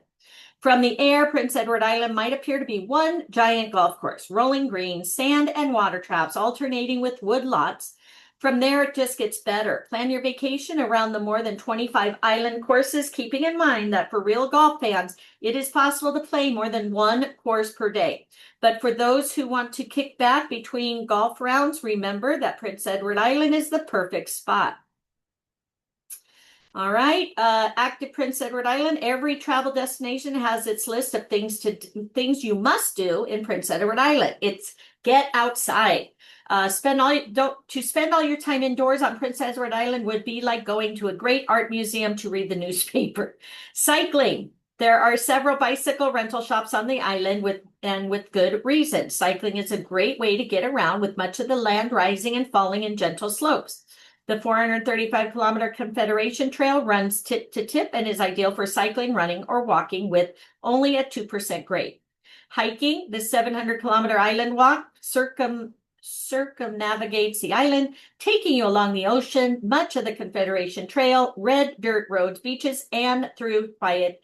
From the air, Prince Edward Island might appear to be one giant golf course, rolling greens, sand, and water traps alternating with wood lots. From there, it just gets better. Plan your vacation around the more than 25 island courses, keeping in mind that for real golf fans, it is possible to play more than one course per day. But for those who want to kick back between golf rounds, remember that Prince Edward Island is the perfect spot. All right, active Prince Edward Island. Every travel destination has its list of things you must do in Prince Edward Island. It's get outside. Spend all your time indoors on Prince Edward Island would be like going to a great art museum to read the newspaper. Cycling. There are several bicycle rental shops on the island with good reason. Cycling is a great way to get around with much of the land rising and falling in gentle slopes. The 435-kilometer Confederation Trail runs tip to tip and is ideal for cycling, running, or walking with only a 2% grade. Hiking, the 700-kilometer island walk circumnavigates the island, taking you along the ocean, much of the Confederation Trail, red dirt roads, beaches, and through quiet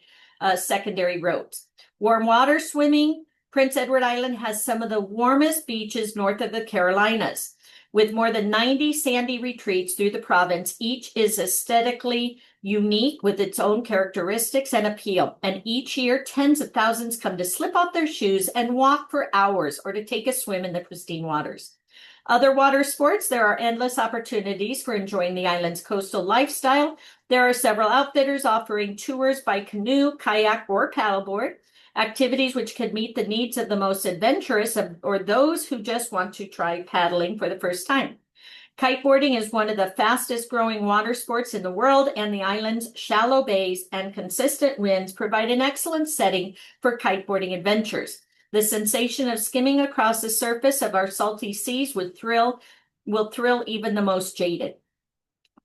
secondary roads. Warm water swimming. Prince Edward Island has some of the warmest beaches north of the Carolinas. With more than 90 sandy retreats through the province, each is aesthetically unique with its own characteristics and appeal. And each year, tens of thousands come to slip off their shoes and walk for hours or to take a swim in the pristine waters. Other water sports, there are endless opportunities for enjoying the island's coastal lifestyle. There are several outfitters offering tours by canoe, kayak, or paddleboard. Activities which can meet the needs of the most adventurous or those who just want to try paddling for the first time. Kiteboarding is one of the fastest growing water sports in the world, and the island's shallow bays and consistent winds provide an excellent setting for kiteboarding adventures. The sensation of skimming across the surface of our salty seas will thrill even the most jaded.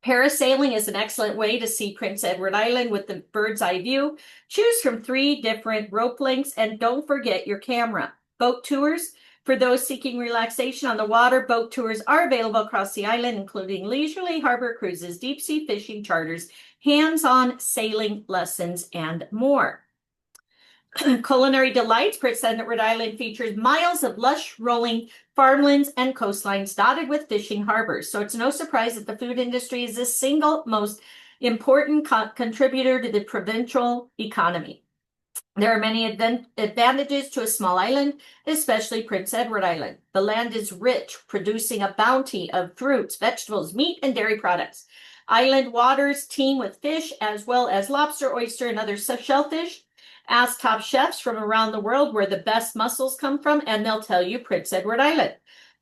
Parasailing is an excellent way to see Prince Edward Island with the bird's eye view. Choose from 3 different rope lengths and don't forget your camera. Boat tours. For those seeking relaxation on the water, boat tours are available across the island, including leisurely harbor cruises, deep sea fishing charters, hands-on sailing lessons, and more. Culinary delights. Prince Edward Island features miles of lush rolling farmlands and coastlines dotted with fishing harbors. So it's no surprise that the food industry is the single most important contributor to the provincial economy. There are many advantages to a small island, especially Prince Edward Island. The land is rich, producing a bounty of fruits, vegetables, meat, and dairy products. Island waters teem with fish, as well as lobster, oyster, and other shellfish. Ask top chefs from around the world where the best mussels come from, and they'll tell you Prince Edward Island.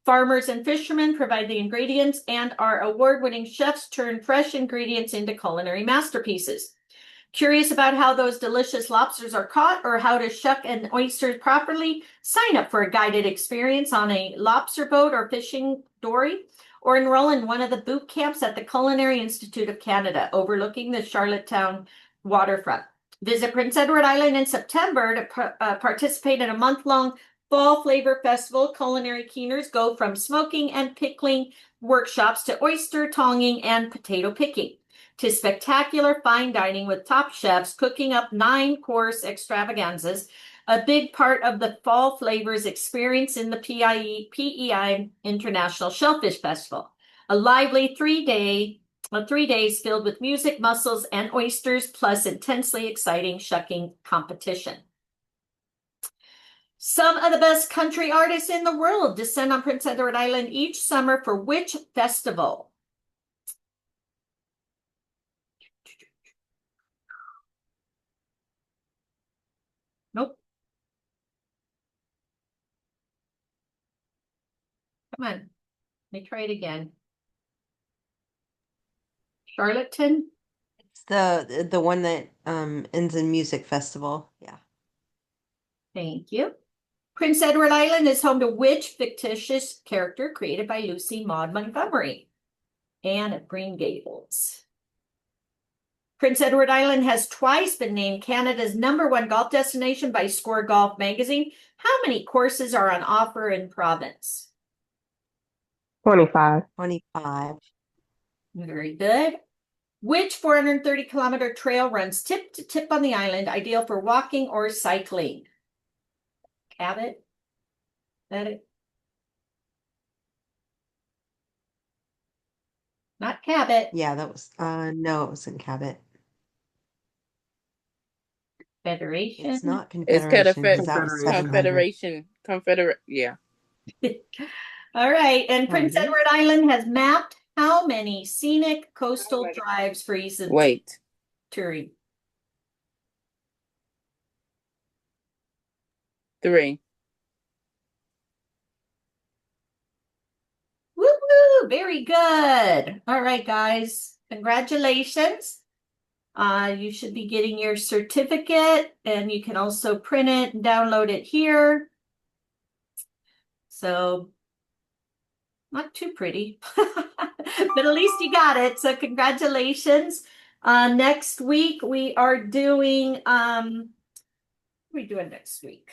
Farmers and fishermen provide the ingredients, and our award-winning chefs turn fresh ingredients into culinary masterpieces. Curious about how those delicious lobsters are caught or how to shuck an oyster properly? Sign up for a guided experience on a lobster boat or fishing dory, or enroll in one of the boot camps at the Culinary Institute of Canada, overlooking the Charlottetown waterfront. Visit Prince Edward Island in September to participate in a month-long fall flavor festival. Culinary keeners go from smoking and pickling workshops to oyster tonging and potato picking, to spectacular fine dining with top chefs cooking up 9-course extravaganzas. A big part of the fall flavors experience in the PEI International Shellfish Festival. A lively 3 days filled with music, mussels, and oysters, plus intensely exciting shucking competition. Some of the best country artists in the world descend on Prince Edward Island each summer for which festival? Nope. Come on. Let me try it again. Charlottetown? It's the one that ends in music festival. Yeah. Thank you. Prince Edward Island is home to which fictitious character created by Lucy Maud Montgomery? Anne of Green Gables. Prince Edward Island has twice been named Canada's #1 golf destination by Score Golf magazine. How many courses are on offer in province? 25. 25. Very good. Which 430-kilometer trail runs tip to tip on the island, ideal for walking or cycling? Cabot? That it? not Cabot. Yeah, that was no, it wasn't Cabot. Federation. It's not It's Confederation because that was Confederation. 700. Yeah. All right, and Oh, it Prince is? Edward Island has mapped how many scenic coastal drives for ease of Wait. touring? 3. Woo-woo, very good. All right, guys, congratulations. You should be getting your certificate, and you can also print it and download it here. So, not too pretty, but at least you got it. So, congratulations. Next week we are doing what are we doing next week?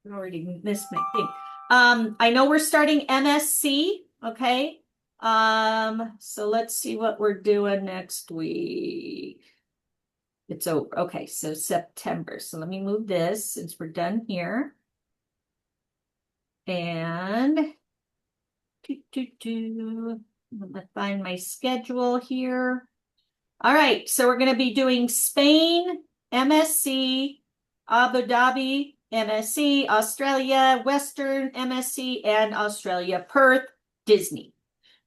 I already missed my thing. I know we're starting MSC, okay? So let's see what we're doing next week. It's over. Okay, so September. So let me move this since we're done here. And I'm gonna find my schedule here. All right, so we're going to be doing Spain, MSC, Abu Dhabi, MSC, Australia, Western, MSC, and Australia, Perth, Disney.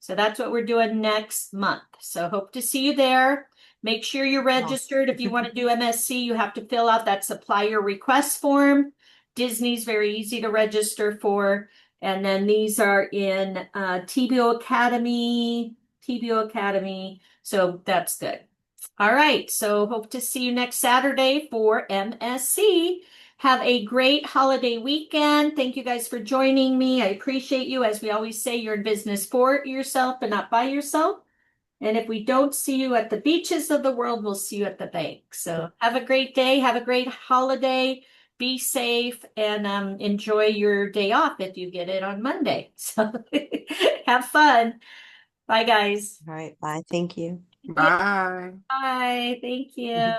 So that's what we're doing next month. So hope to see you there. Make sure you're registered. If you want to do MSC, you have to fill out that supplier request form. Disney's very easy to register for. And then these are in TBO Academy. So that's good. All right. So hope to see you next Saturday for MSC. Have a great holiday weekend. Thank you guys for joining me. I appreciate you. As we always say, you're in business for yourself, but not by yourself. And if we don't see you at the beaches of the world, we'll see you at the bank. So have a great day. Have a great holiday. Be safe and enjoy your day off if you get it on Monday. So have fun. Bye, guys. All right, bye. Thank you. Bye. Bye. Thank you.